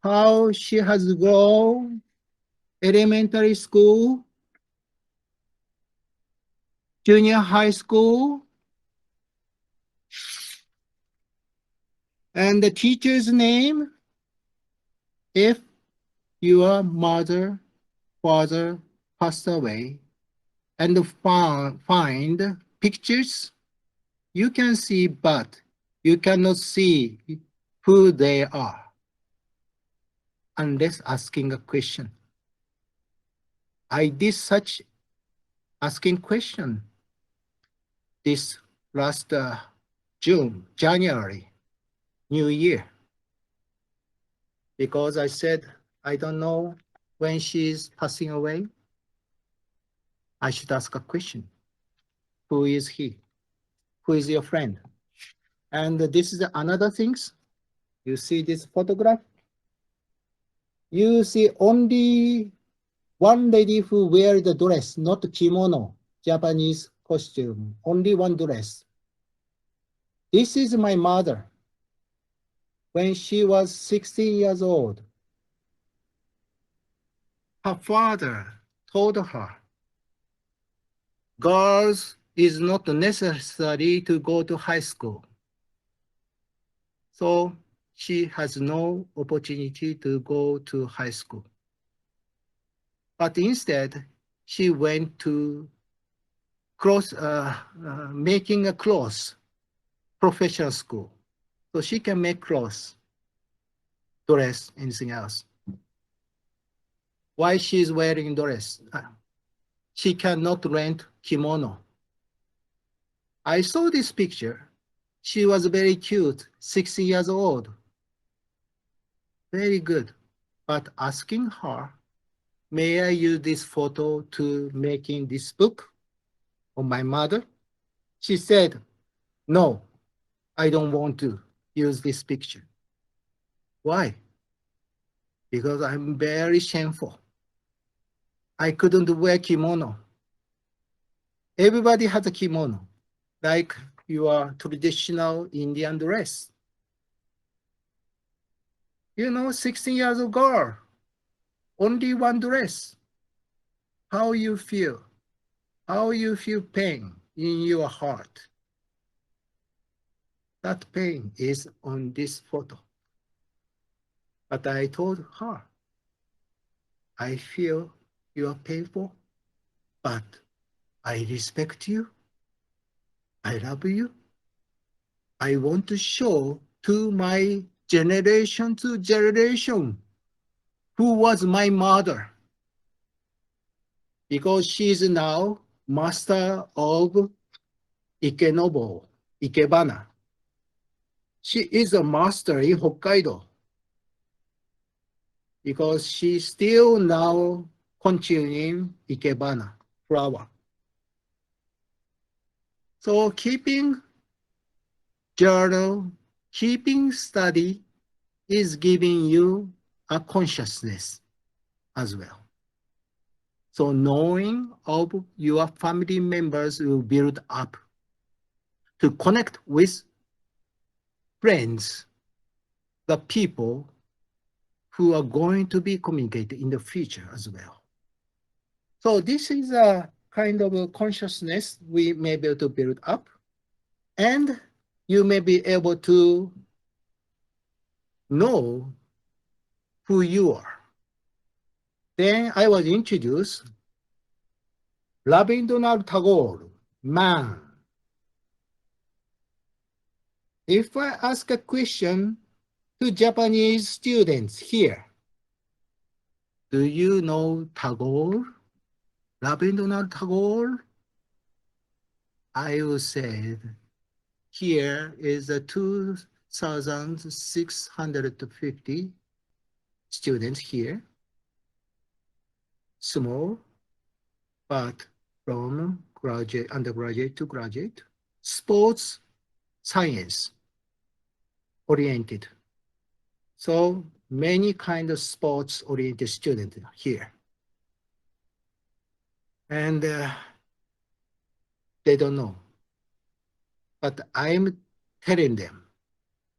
How she has gone elementary school, junior high school, and the teacher's name? If your mother, father passed away and find pictures, you can see, but you cannot see who they are unless asking a question. I did such asking question this last January, New Year, because I said, I don't know when she's passing away. I should ask a question. Who is he? Who is your friend? And this is another things. You see this photograph? You see only one lady who wear the dress, not kimono, Japanese costume, only one dress. This is my mother when she was 16 years old. Her father told her, girls is not necessary to go to high school. So she has no opportunity to go to high school. But instead, she went to making a clothes professional school. So she can make clothes, dress, anything else. Why she's wearing dress? She cannot rent kimono. I saw this picture. She was very cute, 60 years old. Very good. But asking her, may I use this photo to making this book of my mother? She said, no, I don't want to use this picture. Why? Because I'm very shameful. I couldn't wear kimono. Everybody has a kimono, like your traditional Indian dress. 16 years old girl, only one dress. How you feel? How you feel pain in your heart? That pain is on this photo. But I told her, I feel you are painful, but I respect you. I love you. I want to show to my generation to generation who was my mother, because she is now master of Ikenobo, Ikebana. She is a master in Hokkaido because she still now continuing Ikebana flower. So keeping journal, keeping study is giving you a consciousness as well. So knowing of your family members will build up to connect with friends, the people who are going to be communicated in the future as well. So this is a kind of a consciousness we may be able to build up, and you may be able to know who you are. Then I was introduced Rabindranath Tagore, man. If I ask a question to Japanese students here, do you know Tagore? Rabindranath Tagore? I will say, here is a 2,650 students here, small, but from graduate, undergraduate to graduate, sports science oriented. So many kind of sports oriented students here. And they don't know. But I'm telling them,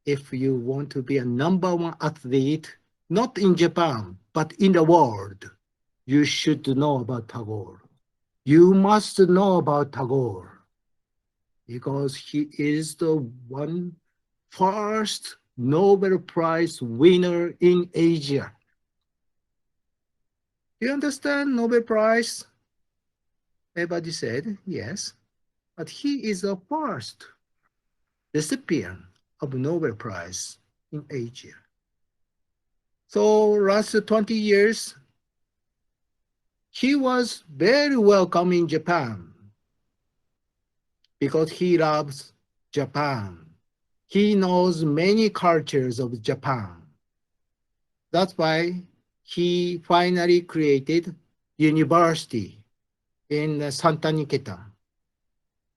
if you want to be a number one athlete, not in Japan, but in the world, you should know about Tagore. You must know about Tagore because he is the one first Nobel Prize winner in Asia. Do you understand Nobel Prize? Everybody said yes, but he is the first recipient of Nobel Prize in Asia. So last 20 years, he was very welcome in Japan because he loves Japan. He knows many cultures of Japan. That's why he finally created university in Santa Niketan.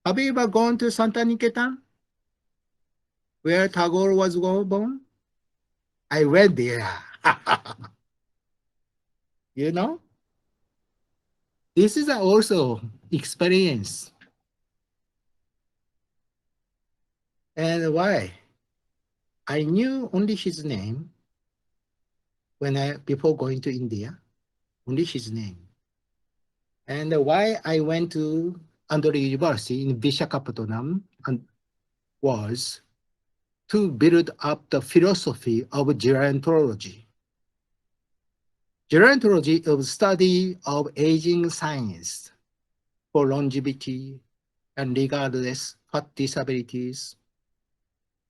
Have you ever gone to Santa Niketan, where Tagore was born? I went there. You know, this is also experience. And why? I knew only his name before going to India, only his name. And why I went to Andhra University in Visakhapatnam was to build up the philosophy of gerontology. Gerontology is study of aging science for longevity and regardless what disabilities.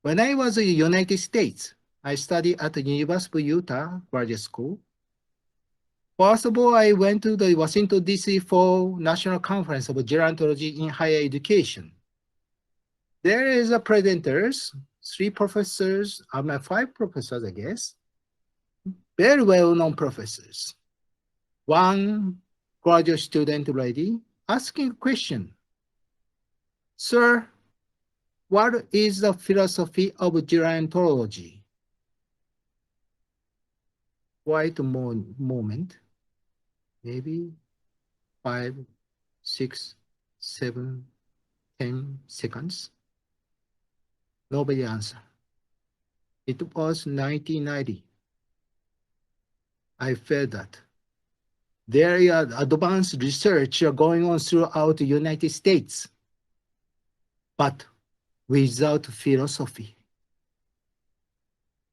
When I was in the United States, I studied at the University of Utah Graduate School. First of all, I went to the Washington, D.C. for National Conference of Gerontology in Higher Education. There is a presenters, 3 professors, 5 professors, I guess, very well-known professors. One graduate student lady asking a question, "Sir, what is the philosophy of gerontology?" Wait a moment, maybe 5, 6, 7, 10 seconds. Nobody answered. It was 1990. I felt that there are advanced research going on throughout the United States, but without philosophy.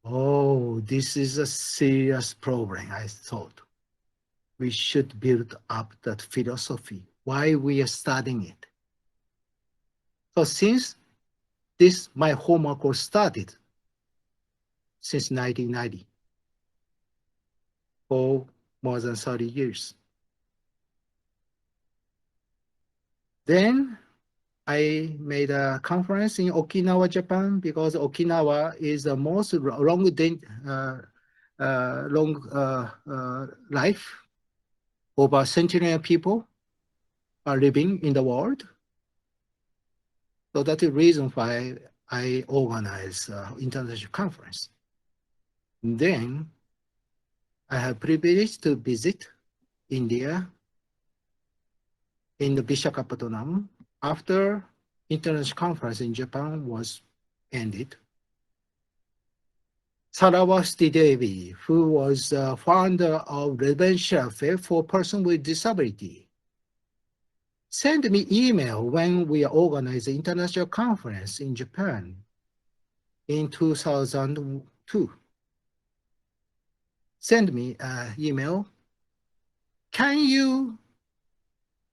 Oh, this is a serious problem, I thought. We should build up that philosophy, why we are studying it. So since this, my homework was started since 1990 for more than 30 years. Then I made a conference in Okinawa, Japan, because Okinawa is the most long life. Over a century of people are living in the world. So that's the reason why I organize international conference. Then I have privilege to visit India in the Vishakhapatnam after international conference in Japan was ended. Saravasti Devi, who was the founder of Residential Affair for Persons with Disability, sent me email when we organized the international conference in Japan in 2002. Send me an email. Can you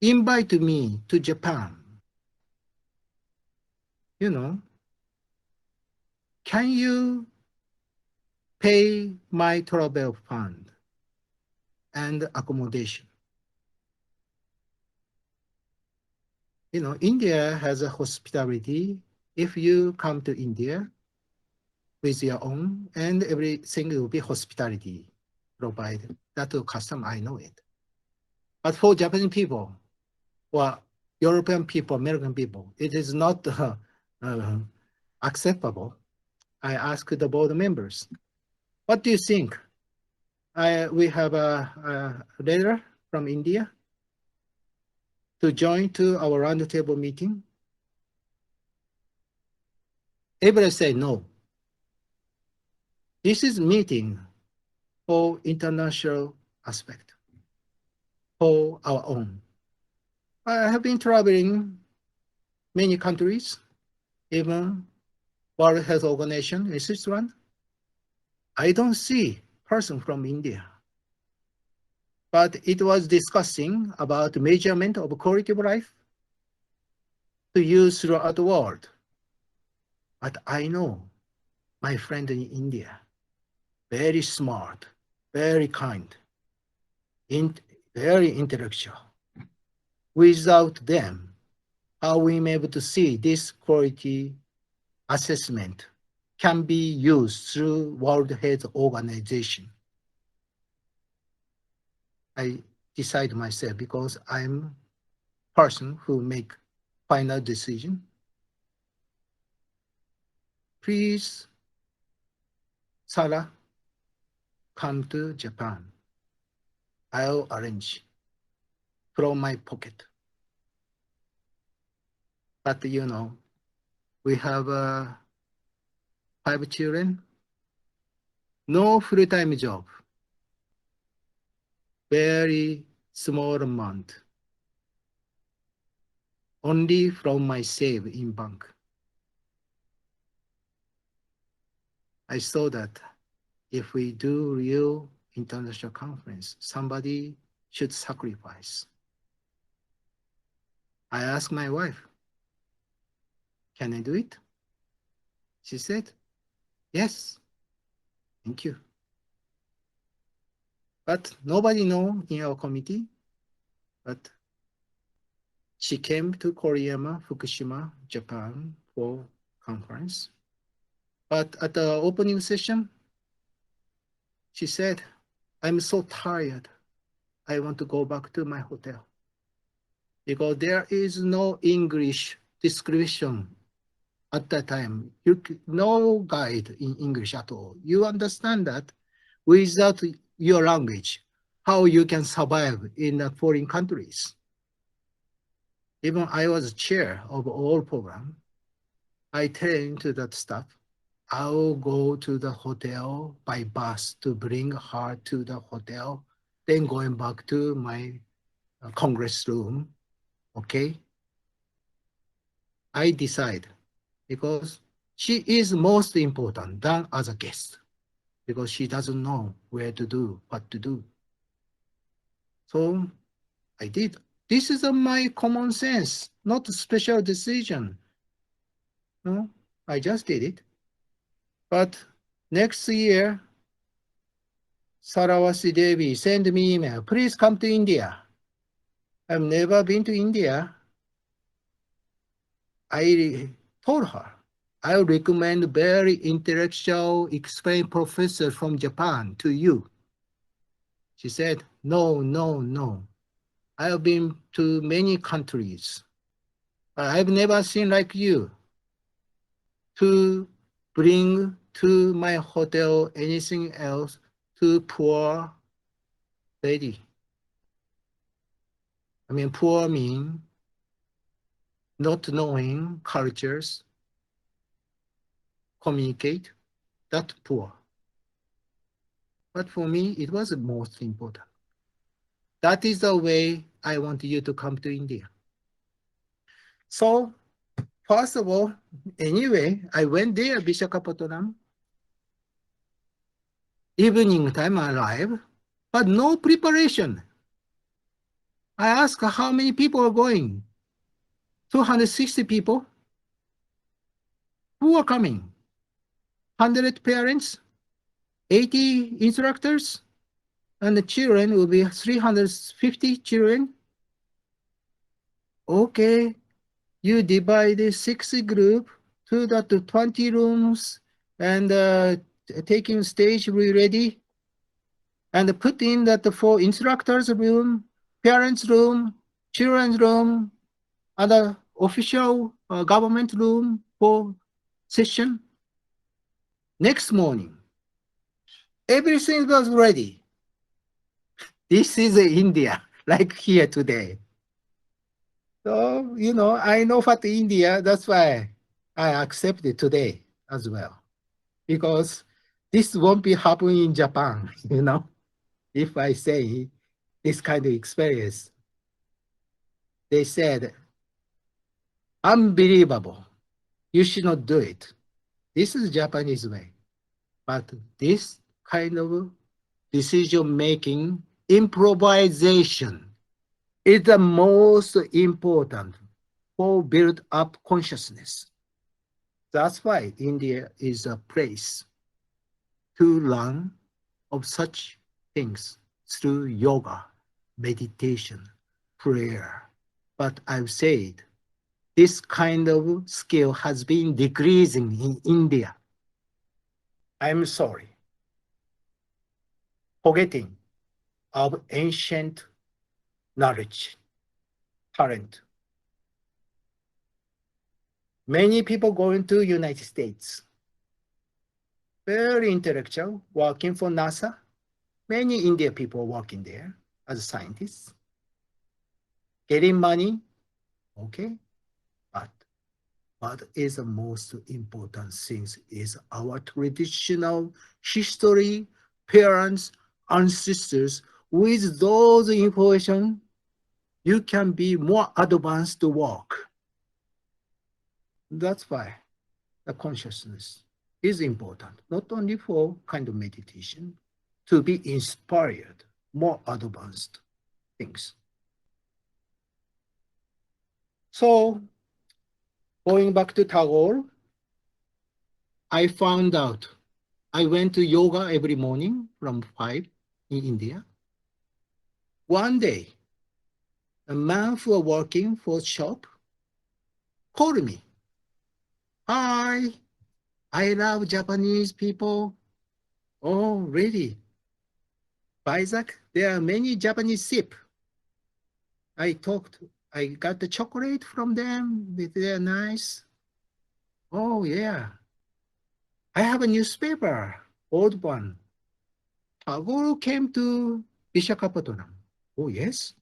invite me to Japan? You know, can you pay my travel fund and accommodation? You know, India has a hospitality. If you come to India with your own, and everything will be hospitality provided. That custom, I know it. But for Japanese people, or European people, American people, it is not acceptable. I asked the board members, what do you think? We have a letter from India to join to our roundtable meeting. Everybody said no. This is meeting for international aspect, for our own. I have been traveling many countries, even World Health Organization in Switzerland. I don't see person from India. But it was discussing about measurement of quality of life to use throughout the world. But I know my friend in India, very smart, very kind, very intellectual. Without them, how we may be able to see this quality assessment can be used through World Health Organization. I decide myself because I'm person who make final decision. Please, Sarah, come to Japan. I'll arrange from my pocket. But you know, we have 5 children, no full-time job, very small amount, only from my save in bank. I saw that if we do real international conference, somebody should sacrifice. I asked my wife, can I do it? She said, yes, thank you. But nobody know in our committee, but she came to Koriyama, Fukushima, Japan for conference. But at the opening session, she said, I'm so tired. I want to go back to my hotel. Because there is no English description at that time. No guide in English at all. You understand that without your language, how you can survive in the foreign countries. Even I was chair of all program. I trained to that staff. I'll go to the hotel by bus to bring her to the hotel, then going back to my Congress room. Okay. I decide because she is most important than as a guest because she doesn't know where to do, what to do. So I did. This is my common sense, not a special decision. No, I just did it. But next year, Sarawasi Devi sent me email, please come to India. I've never been to India. I told her, I recommend very intellectual, experienced professor from Japan to you. She said, no, no, no. I have been to many countries, but I've never seen like you to bring to my hotel anything else to poor lady. I mean, poor mean not knowing cultures, communicate, that poor. But for me, it was the most important. That is the way I want you to come to India. So, first of all, anyway, I went there, Vishakhapatnam. Evening time I arrived, but no preparation. I asked how many people are going. 260 people. Who are coming? 100 parents, 80 instructors, and the children will be 350 children. Okay, you divide the 6 group to the 20 rooms and taking stage ready and put in that for instructors room, parents room, children's room, other official government room for session. Next morning, everything was ready. This is India, like here today. So, I know what India, that's why I accept it today as well. Because this won't be happening in Japan, if I say this kind of experience. They said, unbelievable. You should not do it. This is Japanese way. But this kind of decision making, improvisation is the most important for build up consciousness. That's why India is a place to learn of such things through yoga, meditation, prayer. But I've said this kind of skill has been decreasing in India. I'm sorry. Forgetting of ancient knowledge, talent. Many people going to United States, very intellectual, working for NASA. Many Indian people working there as scientists, getting money, okay? But what is the most important thing is our traditional history, parents, ancestors. With those information, you can be more advanced to work. That's why the consciousness is important, not only for kind of meditation, to be inspired, more advanced things. So, going back to Tagore, I found out I went to yoga every morning from 5 in India. One day, a man who was working for shop called me. Hi, I love Japanese people. Oh, really? Isaac, there are many Japanese sheep. I got the chocolate from them. They're nice. Oh, yeah. I have a newspaper, old one. Tagore came to Vishakhapatnam. Oh, yes.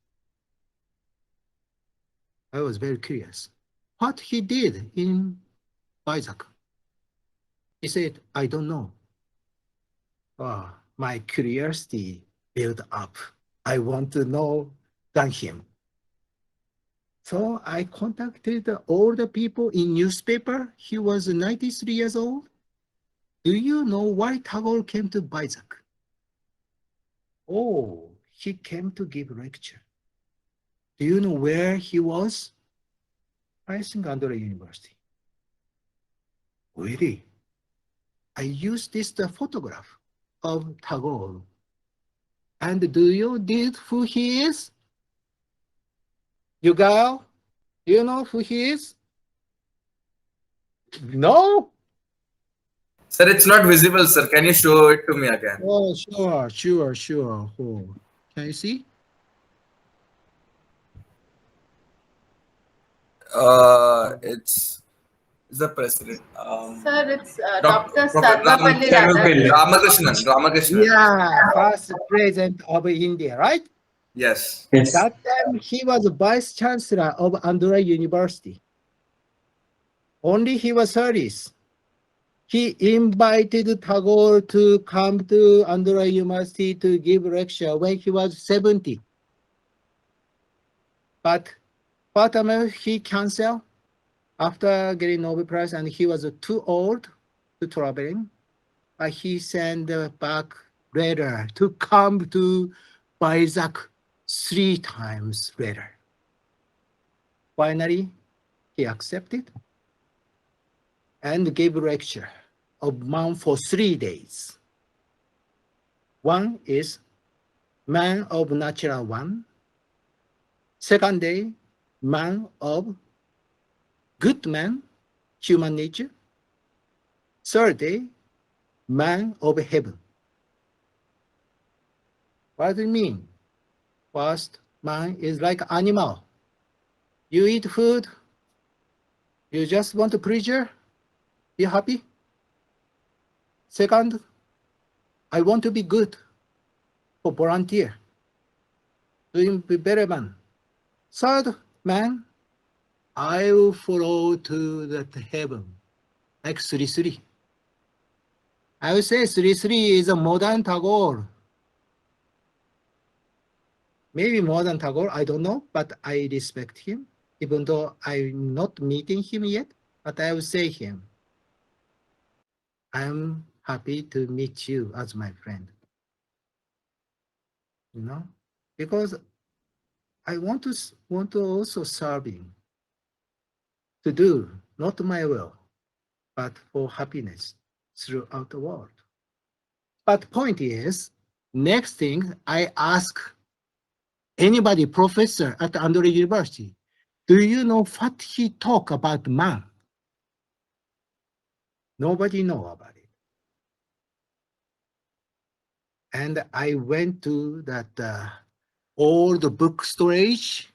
I was very curious. What he did in Isaac? He said, I don't know. My curiosity built up. I want to know than him. So I contacted all the people in newspaper. He was 93 years old. Do you know why Tagore came to Isaac? Oh, he came to give lecture. Do you know where he was? I think Andhra University. Really? I used this photograph of Tagore. And do you did who he is? You girl, you know who he is? No? Sir, it's not visible, sir. Can you show it to me again? Oh, sure. Oh. Can you see? It's the president. Sir, it's Dr. Dr. Prophet Sarvapalli Ramakrishnan. Ramakrishnan. Yeah, first president of India, right? Yes. Yes. That time he was vice chancellor of Andhra University. Only he was 30s. He invited Tagore to come to Andhra University to give lecture when he was 70. But Fatima, he canceled after getting Nobel Prize, and he was too old to traveling. But he sent back letter to come to Isaac 3 times later. Finally, he accepted and gave a lecture of man for 3 days. One is man of natural one. Second day, man of good man, human nature. Third day, man of heaven. What do you mean? First, man is like animal. You eat food, you just want to pleasure, be happy. Second, I want to be good for volunteer, doing be better man. Third, man, I will follow to that heaven, like Sri Sri. I would say Sri Sri is a modern Tagore. Maybe more than Tagore, I don't know, but I respect him, even though I'm not meeting him yet, but I will say him. I'm happy to meet you as my friend. You know, because I want to also serve him, to do not my will, but for happiness throughout the world. But point is, next thing I ask anybody professor at Andhra University, do you know what he talk about man? Nobody know about it. And I went to that old book storage.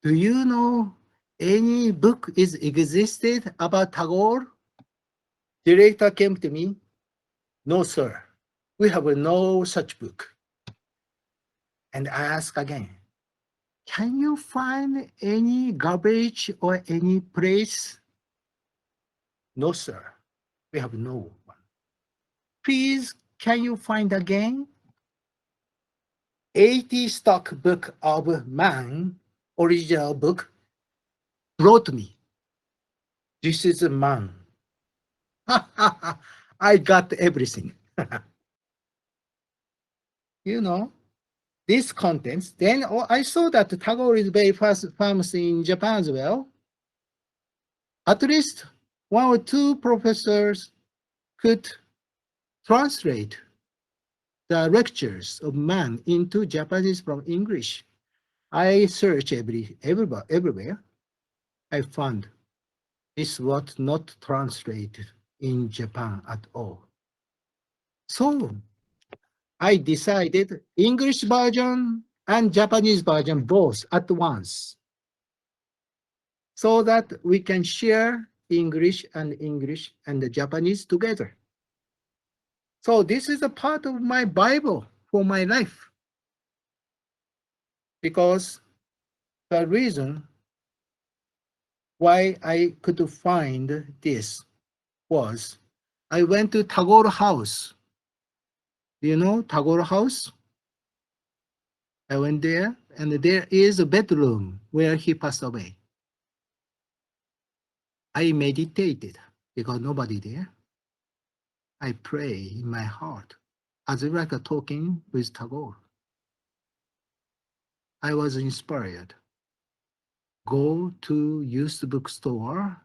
Do you know any book is existed about Tagore? Director came to me, no sir, we have no such book. And I ask again, can you find any garbage or any place? No sir, we have no one. Please, can you find again? 80 stock book of man, original book, brought me. This is a man. I got everything. You know, these contents. Then I saw that Tagore is very famous in Japan as well. At least 1 or 2 professors could translate the lectures of man into Japanese from English. I searched everywhere. I found this was not translated in Japan at all. So I decided English version and Japanese version both at once, so that we can share English and the Japanese together. So this is a part of my Bible for my life. Because the reason why I could find this was I went to Tagore House. Do you know Tagore House? I went there, and there is a bedroom where he passed away. I meditated because nobody there. I pray in my heart, as if like talking with Tagore. I was inspired. Go to used bookstore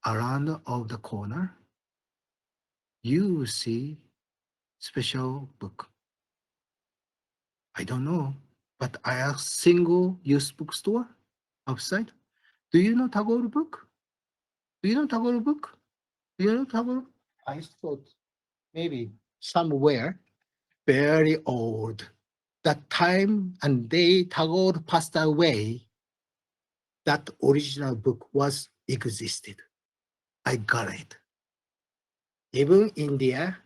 around of the corner, you will see special book. I don't know, but I have single use bookstore outside. Do you know Tagore book? Do you know Tagore book? Do you know Tagore? I thought maybe somewhere very old. That time and day Tagore passed away, that original book was existed. I got it. Even India,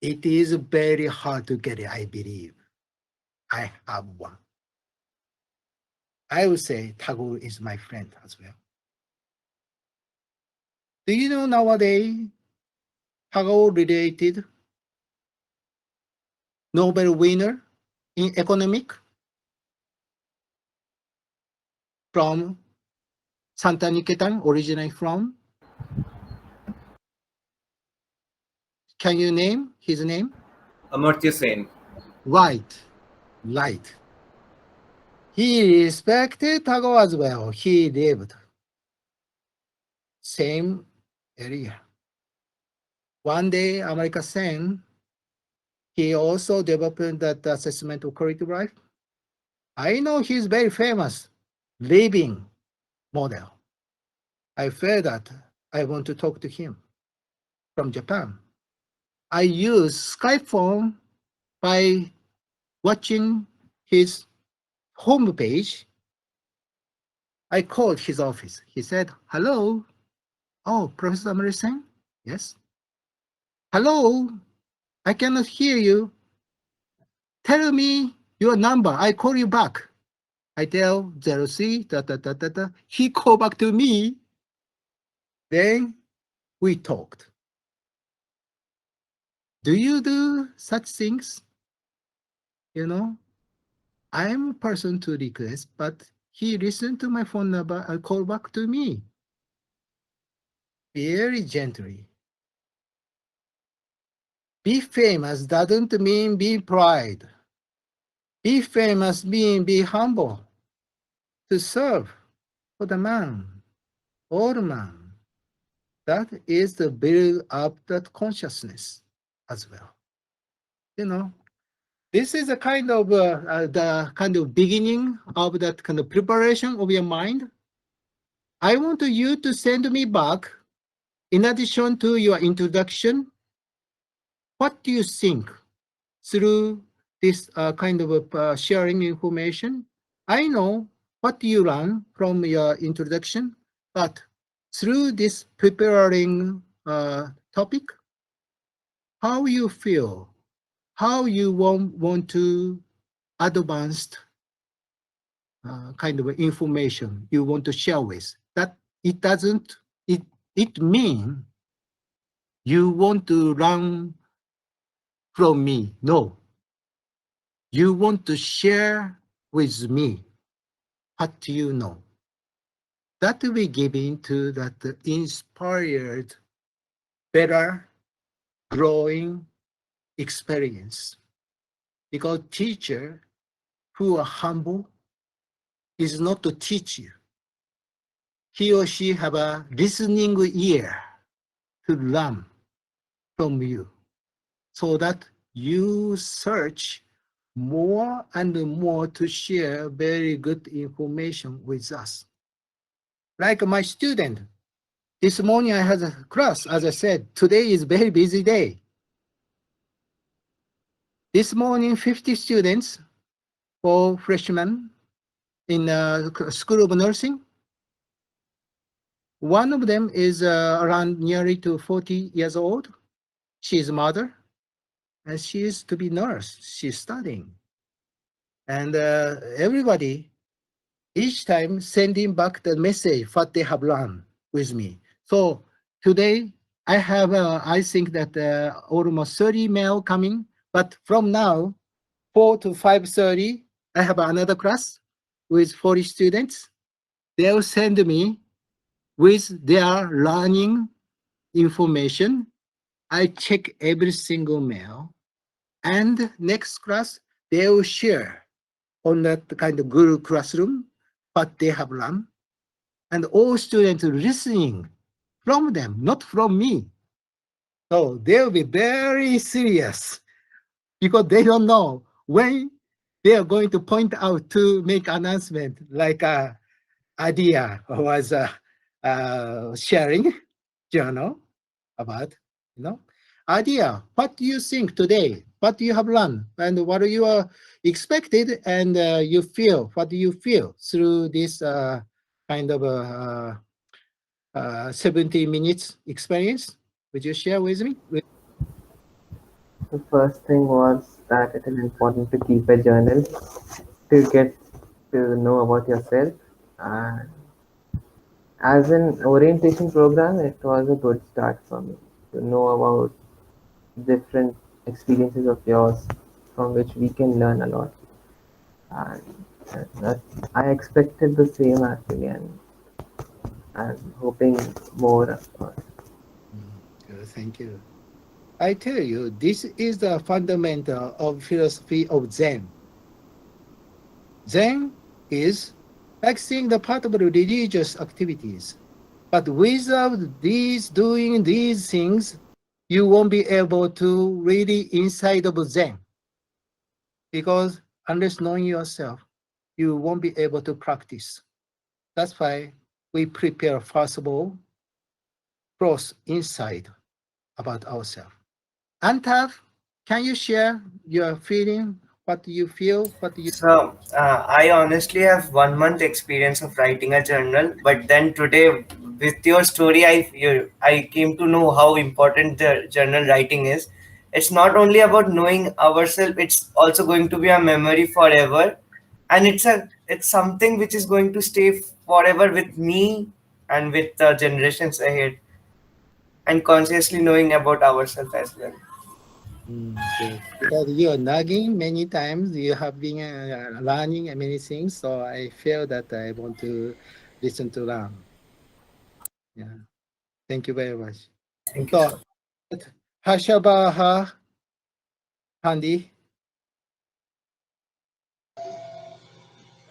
it is very hard to get it, I believe. I have one. I would say Tagore is my friend as well. Do you know nowadays Tagore related Nobel winner in economic from Santaniketan, originally from? Can you name his name? Amartya Sen. Right, right. He respected Tagore as well. He lived same area. One day, America Sen, he also developed that assessment of quality of life. I know he's very famous, living model. I felt that I want to talk to him from Japan. I use Skype phone by watching his homepage. I called his office. He said, hello. Oh, Professor American? Yes. Hello, I cannot hear you. Tell me your number. I call you back. I tell 03, da, da, da, da, da. He called back to me. Then we talked. Do you do such things? You know, I'm a person to request, but he listened to my phone number and called back to me. Very gently. Be famous doesn't mean be pride. Be famous means be humble. To serve for the man, old man. That is to build up that consciousness as well. You know, this is a kind of the kind of beginning of that kind of preparation of your mind. I want you to send me back, in addition to your introduction, what do you think through this kind of sharing information? I know what you learn from your introduction, but through this preparing topic, how you feel, how you want to advance kind of information you want to share with. That it doesn't, it mean you want to learn from me. No, you want to share with me what do you know. That will be given to that inspired, better growing experience. Because teacher who are humble is not to teach you. He or she have a listening ear to learn from you so that you search more and more to share very good information with us. Like my student, this morning I had a class, as I said, today is very busy day. This morning, 50 students for freshmen in School of Nursing. One of them is around nearly to 40 years old. She's a mother, and she is to be nurse. She's studying. And everybody, each time sending back the message, what they have learned with me. So today, I have, I think that almost 30 mail coming, but from now, 4 to 5:30, I have another class with 40 students. They'll send me with their learning information. I check every single mail. And next class, they will share on that kind of Google Classroom what they have learned. And all students listening from them, not from me. So they'll be very serious because they don't know when they are going to point out to make announcement like idea was sharing journal about, idea. What do you think today? What do you have learned? And what you are expected and you feel? What do you feel through this kind of 70 minutes experience? Would you share with me? The first thing was that it is important to keep a journal to get to know about yourself. And as an orientation program, it was a good start for me to know about different experiences of yours from which we can learn a lot. And that, I expected the same actually, and I'm hoping more. Of course. Good, thank you. I tell you, this is the fundamental of philosophy of Zen. Zen is like seeing the part of the religious activities. But without doing these things, you won't be able to really inside of Zen. Because unless knowing yourself, you won't be able to practice. That's why we prepare first of all, cross inside about ourselves. Antav, can you share your feeling? What do you feel? What do you? So, I honestly have 1 month experience of writing a journal, but then today, with your story, I came to know how important the journal writing is. It's not only about knowing ourselves; it's also going to be a memory forever, and it's something which is going to stay forever with me and with the generations ahead, and consciously knowing about ourselves as well. Good. Because you're nagging many times, you have been learning many things, so I feel that I want to listen to learn. Yeah. Thank you very much. Thank you So, so Hashabaha Handi.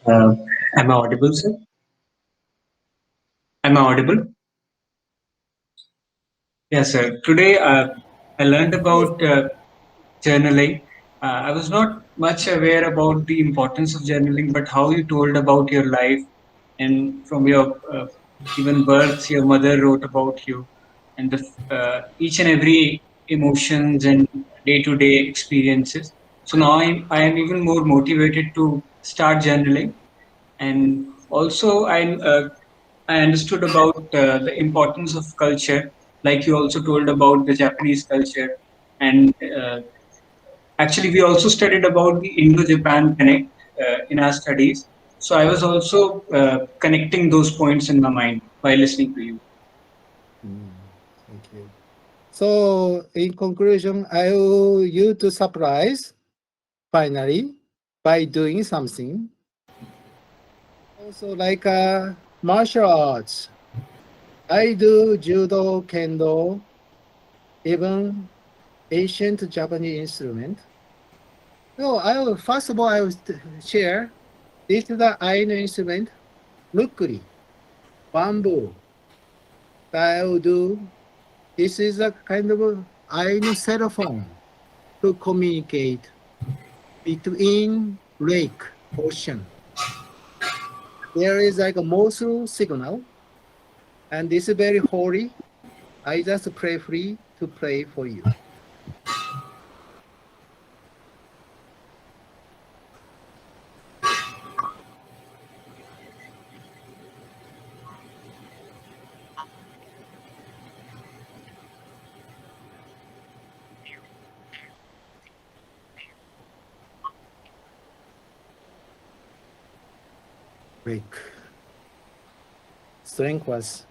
Uh, am I audible, sir? Am I audible? Yes, sir. Today I learned about journaling. I was not much aware about the importance of journaling, but how you told about your life and from your even birth, your mother wrote about you, and each and every emotions and day-to-day experiences. So now I am even more motivated to start journaling, and also I understood about the importance of culture, like you also told about the Japanese culture, and actually we also studied about the Indo-Japan connect in our studies. So I was also connecting those points in my mind by listening to you. Thank you. So, in conclusion, I will you to surprise finally by doing something. Also, like martial arts. I do judo, kendo, even ancient Japanese instrument. So I will first of all I will share this is the Ainu instrument, mukuri, bamboo. I will do this is a kind of Ainu cell phone to communicate between lake, ocean. There is like a Mosul signal, and this is very holy. I just pray free to pray for you. Break. Strength was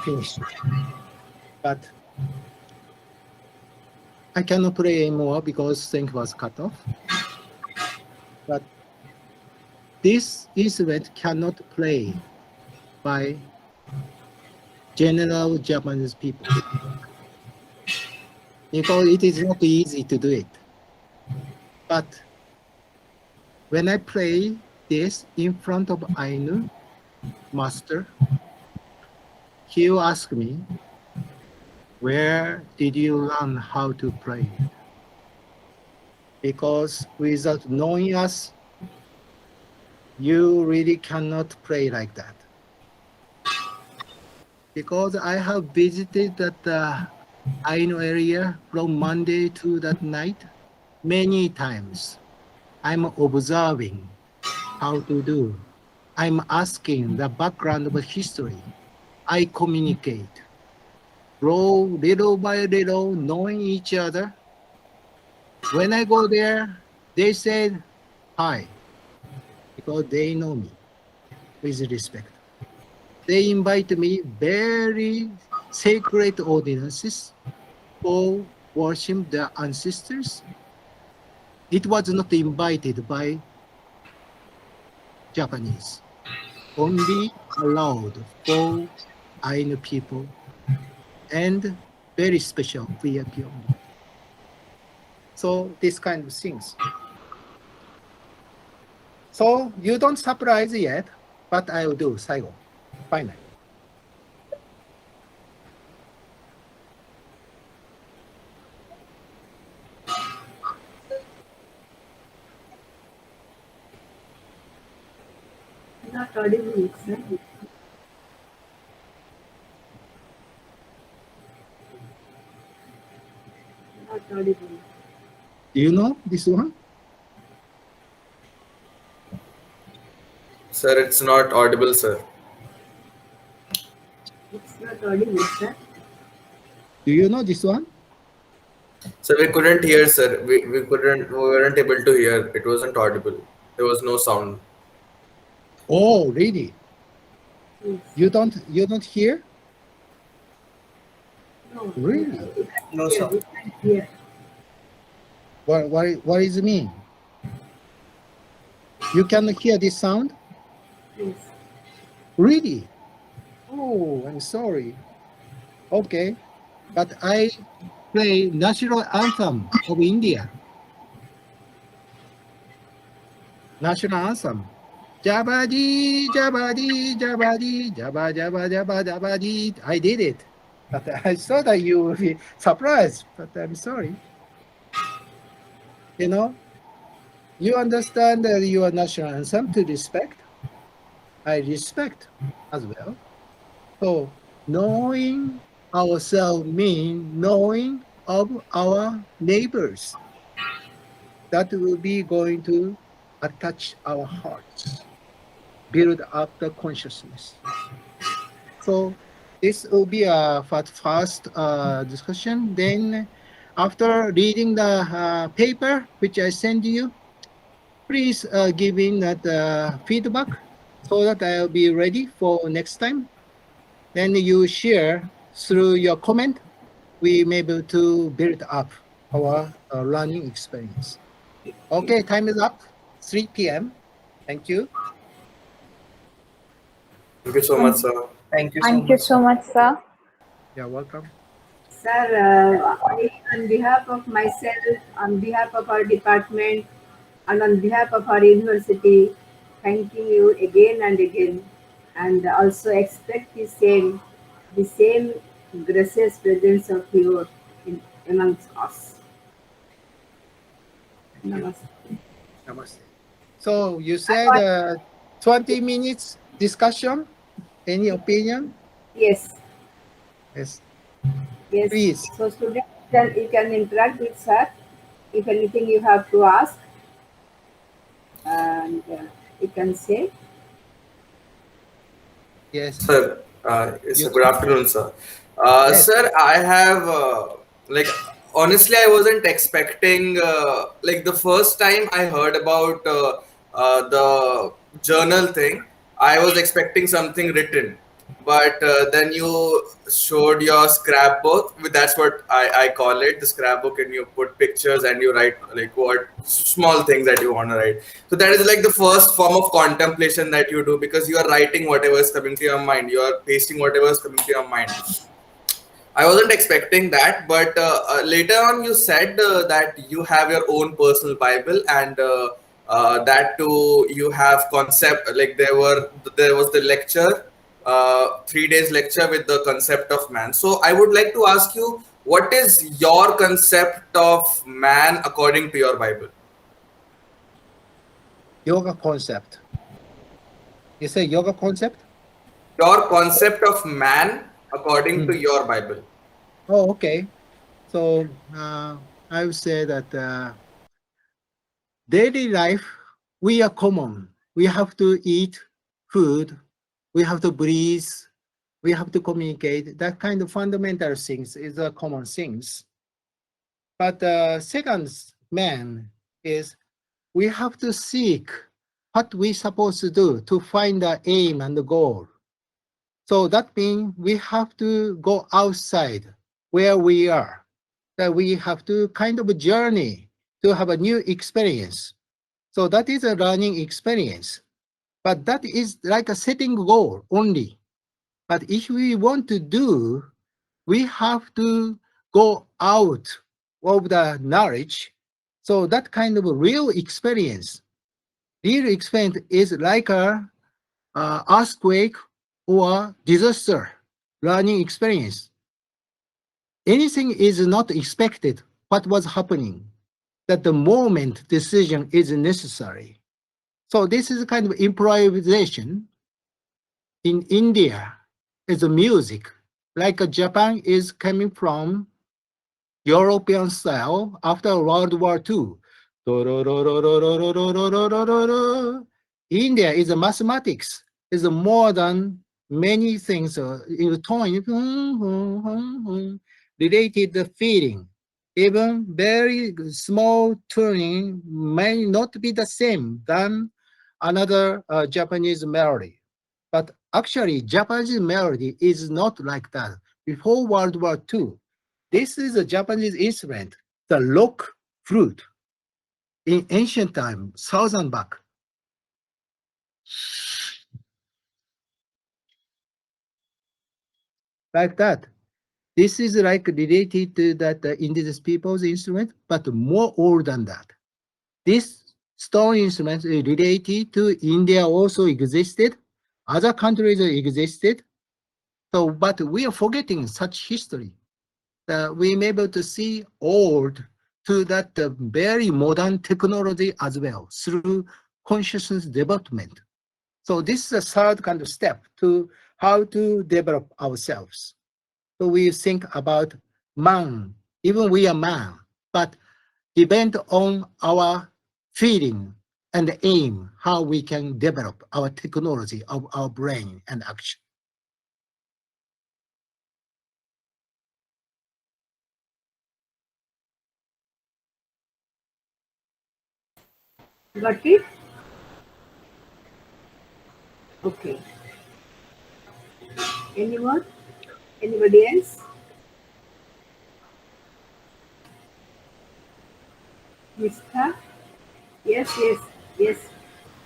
finished, but I cannot play anymore because strength was cut off. But this instrument cannot play by general Japanese people because it is not easy to do it. But when I play this in front of Ainu master, he will ask me, where did you learn how to pray? Because without knowing us, you really cannot pray like that. Because I have visited that Aino area from Monday to that night many times. I'm observing how to do. I'm asking the background of history. I communicate, grow little by little, knowing each other. When I go there, they said hi because they know me with respect. They invite me very sacred ordinances for worship their ancestors. It was not invited by Japanese, only allowed for Ainu people and very special VIP only. So this kind of things. So you don't surprise yet, but I will do 最後 finally. Not audible, sir. Not audible. Do you know this one? Sir, it's not audible, sir. It's not audible, sir. Do you know this one? So we couldn't hear, sir. We weren't able to hear. It wasn't audible. There was no sound. Oh, really? Yes. You don't hear? No. Really? No, Yes, sir. we can hear. What is it mean? You cannot hear this sound? Yes. Really? Oh, I'm sorry. Okay. But I play national anthem of India. National anthem. Jabadi, Jabadi, Jabadi, Jabba, Jabba, Jabba, Jabadi. I did it. But I thought that you would be surprised, but I'm sorry. You know, you understand that your national anthem to respect. I respect as well. So knowing ourselves means knowing of our neighbors. That will be going to attach our hearts, build up the consciousness. So this will be a first discussion. Then after reading the paper which I send you, please give in that feedback so that I'll be ready for next time. Then you share through your comment, we may be able to build up our learning experience. Okay, time is up, 3 p.m. Thank you. Thank you so much, sir. Thank you so Thank you much, so sir. much, sir. You're welcome. Sir, on behalf of myself, on behalf of our department, and on behalf of our university, thanking you again and again, and also expect the same gracious presence of you amongst us. Namaste. Namaste. So you said 20 minutes discussion. Any opinion? Yes, Yes. yes. Please. So students, you can interact with sir. If anything you have to ask, and you can say. Yes. Sir, it's You- good afternoon, sir. Yes. Sir, I have like honestly, I wasn't expecting like the first time I heard about the journal thing. I was expecting something written, but then you showed your scrapbook. That's what I call it, the scrapbook, and you put pictures and you write like what small things that you want to write. So that is like the first form of contemplation that you do because you are writing whatever is coming to your mind. You are pasting whatever is coming to your mind. I wasn't expecting that, but later on you said that you have your own personal Bible and that too you have concept like there was the lecture 3 days lecture with the concept of man. So I would like to ask you, what is your concept of man according to your Bible? Yoga concept. You say yoga concept? Your concept of man according to Mm. your Bible. Oh, okay. So I would say that daily life, we are common. We have to eat food. We have to breathe. We have to communicate. That kind of fundamental things is a common things. But the second man is we have to seek what we supposed to do to find the aim and the goal. So that means we have to go outside where we are. That we have to kind of a journey to have a new experience. So that is a learning experience. But that is like a setting goal only. But if we want to do, we have to go out of the knowledge. So that kind of a real experience is like a earthquake or disaster learning experience. Anything is not expected what was happening, that the moment decision is necessary. So this is a kind of improvisation. In India, is a music, like Japan is coming from European style after World War II. India is a mathematics, is more than many things in the tone related the feeling. Even very small tuning may not be the same than another Japanese melody. But actually, Japanese melody is not like that. Before World War II, this is a Japanese instrument, the rock flute. In ancient time, thousand back. Like that. This is like related to that indigenous people's instrument, but more old than that. This stone instrument is related to India also existed, other countries existed. So, but we are forgetting such history. We may be able to see old to that very modern technology as well through consciousness development. So this is a third kind of step to how to develop ourselves. So we think about man, even we are man, but depend on our feeling and aim, how we can develop our technology of our brain and action. Got it? Okay. Anyone? Anybody else? Mr. Yes, yes, yes.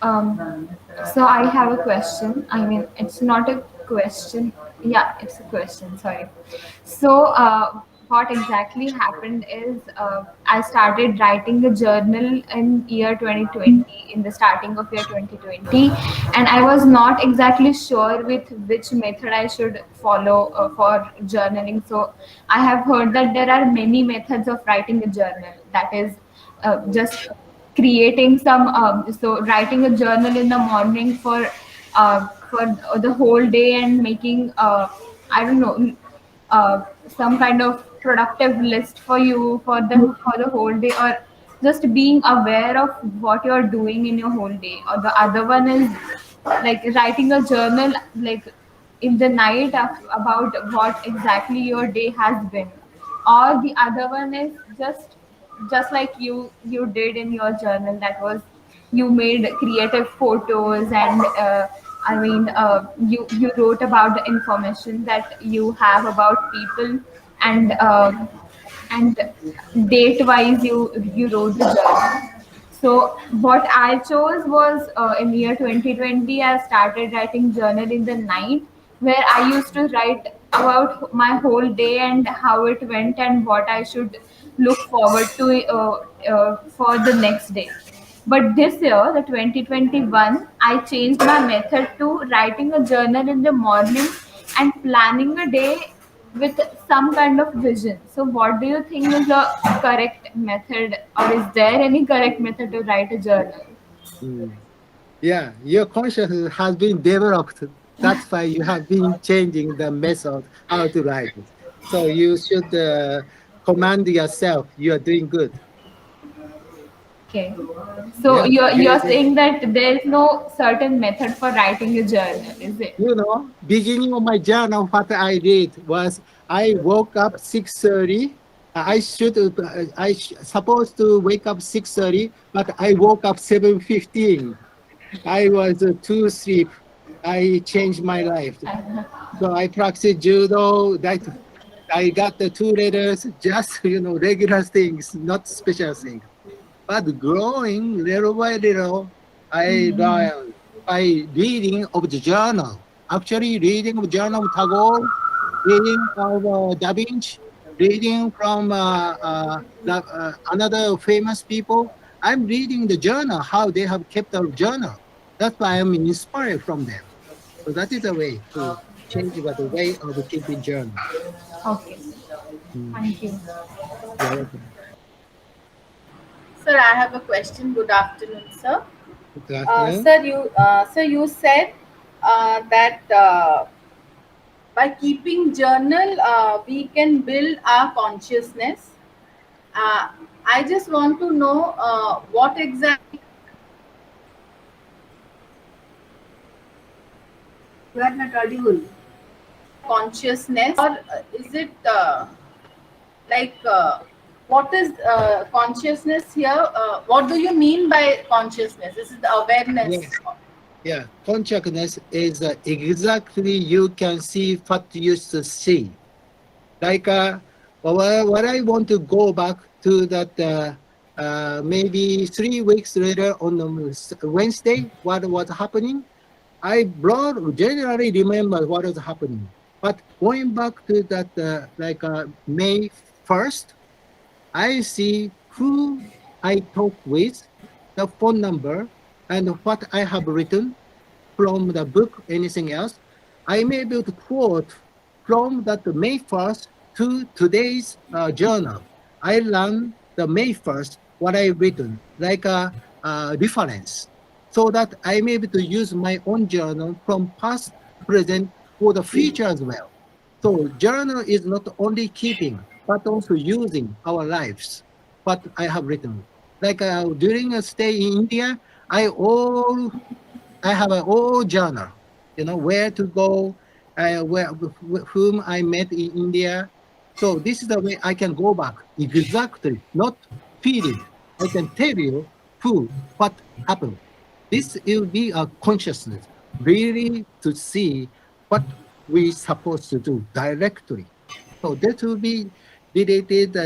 Um, so I have a question. I mean, it's not a question. Yeah, it's a question. Sorry. So, what exactly happened is I started writing a journal in year 2020, in the starting of year 2020, and I was not exactly sure with which method I should follow for journaling. So, I have heard that there are many methods of writing a journal. That is just creating some so writing a journal in the morning for the whole day and making I don't know some kind of productive list for you for the whole day, or just being aware of what you're doing in your whole day. Or the other one is like writing a journal like in the night about what exactly your day has been. Or the other one is just like you did in your journal, that was you made creative photos and I mean you wrote about the information that you have about people, and date wise you wrote the journal. So what I chose was in year 2020 I started writing journal in the night, where I used to write about my whole day and how it went and what I should look forward to for the next day. But this year, the 2021, I changed my method to writing a journal in the morning and planning a day with some kind of vision. So, what do you think is the correct method, or is there any correct method to write a journal? Mm. Yeah, your consciousness has been developed. That's why you have been changing the method how to write it. So you should command yourself. You are doing good. Okay. So Yeah, you're good. saying that there is no certain method for writing a journal, is it? You know, beginning of my journal, what I did was I woke up 6:30. Supposed to wake up 6:30, but I woke up 7:15. I was too sleep. I changed my life. So I practice judo. That I got the two letters, just regular things, not special things. But growing little by little, I learned by reading of the journal. Actually, reading of journal of Tagore, reading of Da Vinci, reading from another famous people. I'm reading the journal, how they have kept a journal. That's why I'm inspired from them. So that is a way to change the way of keeping journal. Okay. Mm. Thank you. You're welcome. Sir, I have a question. Good afternoon, sir. Good afternoon. Sir, you said that by keeping journal, we can build our consciousness. Uh, I just want to know what exactly You are not audible. consciousness, or is it like what is consciousness here? What do you mean by consciousness? This is the awareness. Yes. Yeah. Consciousness is exactly you can see what you used to see. Like what I want to go back to that maybe 3 weeks later on Wednesday, what was happening. I generally remember what was happening. But going back to that May 1st, I see who I talk with, the phone number, and what I have written from the book, anything else. I'm able to quote from that May 1st to today's journal. I learn the May 1st, what I've written, like a reference, so that I'm able to use my own journal from past, present, for the future as well. So journal is not only keeping, but also using our lives, what I have written. Like during a stay in India, I all I have an old journal, where to go, with whom I met in India. So this is the way I can go back exactly, not feeling. I can tell you what happened. This will be a consciousness, really to see what we supposed to do directly. So that will be related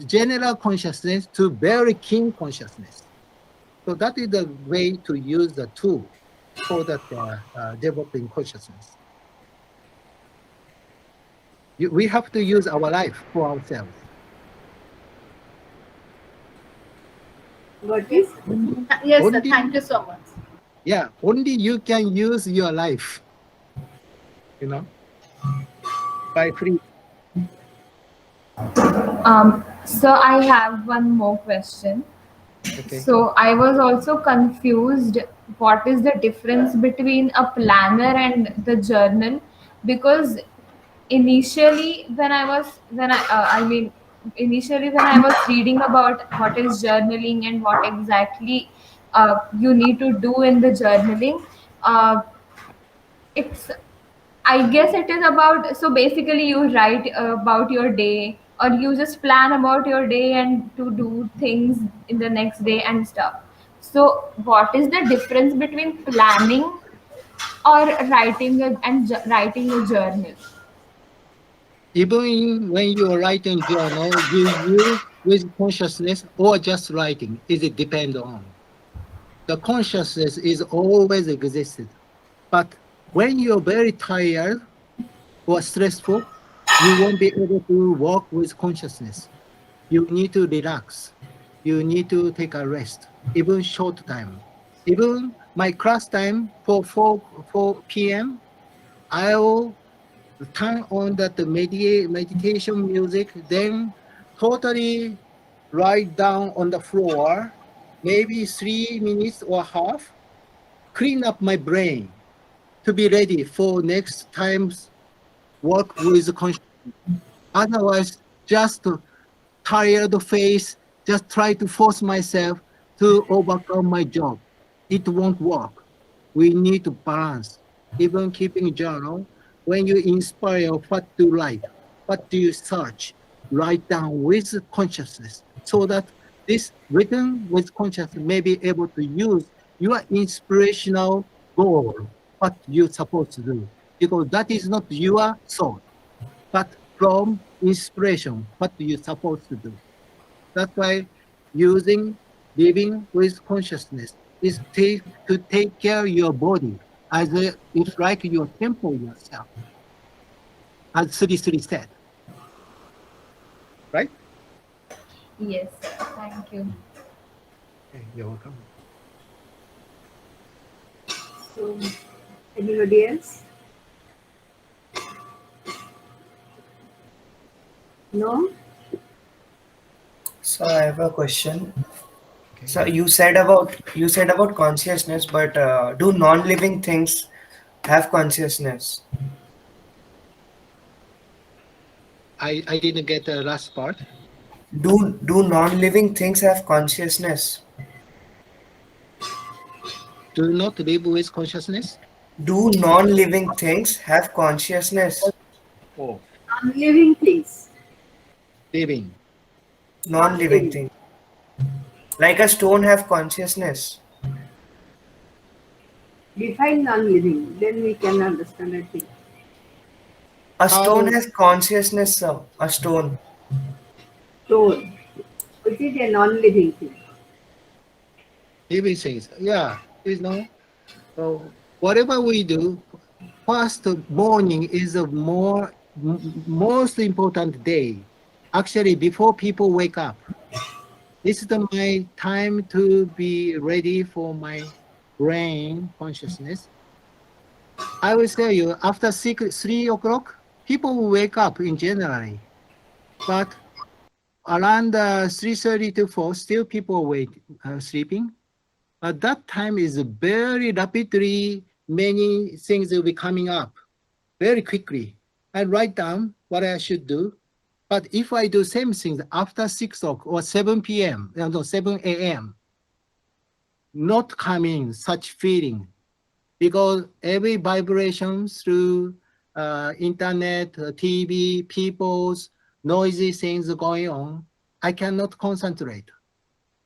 general consciousness to very keen consciousness. So that is the way to use the tool for that developing consciousness. We have to use our life for ourselves. What Yes, is? yes, sir. Only, Thank you so much. yeah, only you can use your life, you know, by free. So I have one more question. Okay. So I was also confused. What is the difference between a planner and the journal? Because initially, initially when I was reading about what is journaling and what exactly you need to do in the journaling, uh, it's I guess it is about, so basically you write about your day, or you just plan about your day and to do things in the next day and stuff. So what is the difference between planning or writing a journal? When you are writing journal, you use with consciousness or just writing. It depends on. The consciousness is always existed. But when you're very tired or stressful, you won't be able to work with consciousness. You need to relax. You need to take a rest. even short time. Even my class time for 4 p.m., I'll turn on that meditation music, then totally lie down on the floor, maybe 3 minutes or half, clean up my brain to be ready for next time's work with consciousness. Otherwise, just tired face, just try to force myself to overcome my job. It won't work. We need to balance. Even keeping journal, when you inspire, what do you write? What do you search? Write down with consciousness so that this written with consciousness may be able to use your inspirational goal, what you're supposed to do. Because that is not your thought, but from inspiration, what you're supposed to do. That's why using living with consciousness is to take care of your body as it's like your temple yourself, as Sri Sri said. Right? Yes, sir. Thank you. Okay, you're welcome. So, anybody else? No? So I have a question. Okay. So you said about consciousness, but do non-living things have consciousness? I didn't get the last part. Do non-living things have consciousness? Do not live with consciousness. Do non-living things have consciousness? Oh, Non-living things. living. Not Non-living living. things. Like a stone have consciousness. Define non-living. Then we can understand, I think. A stone How has consciousness, sir. A stone. Stone. Is it a non-living thing? living things? Yeah, so whatever we do, first morning is the most important day. Actually, before people wake up, this is my time to be ready for my brain consciousness. I will tell you, after 3 o'clock, people will wake up in January, but around 3:30 to 4, still people sleeping. At that time is very rapidly, many things will be coming up very quickly. I write down what I should do. But if I do same things after 6 o'clock or 7 p.m., 7 a.m., not coming such feeling because every vibration through internet, TV, people's noisy things going on, I cannot concentrate.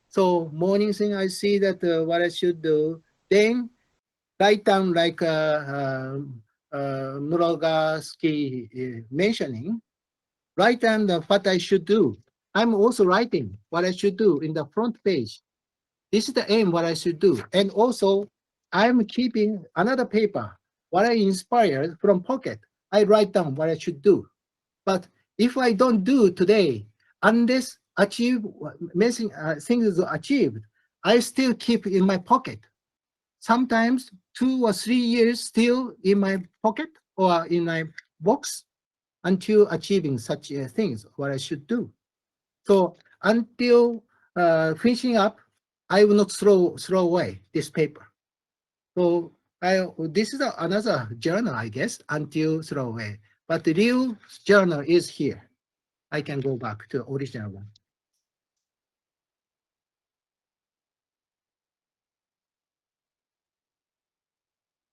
So morning thing, I see that what I should do, then write down like Murogaski mentioning, write down what I should do. I'm also writing what I should do in the front page. This is the aim what I should do. And also I'm keeping another paper, what I inspired from pocket. I write down what I should do. But if I don't do today, unless things is achieved, I still keep in my pocket. Sometimes 2 or 3 years still in my pocket or in my box until achieving such things, what I should do. So until finishing up, I will not throw away this paper. So this is another journal, I guess, until throw away. But the real journal is here. I can go back to the original one.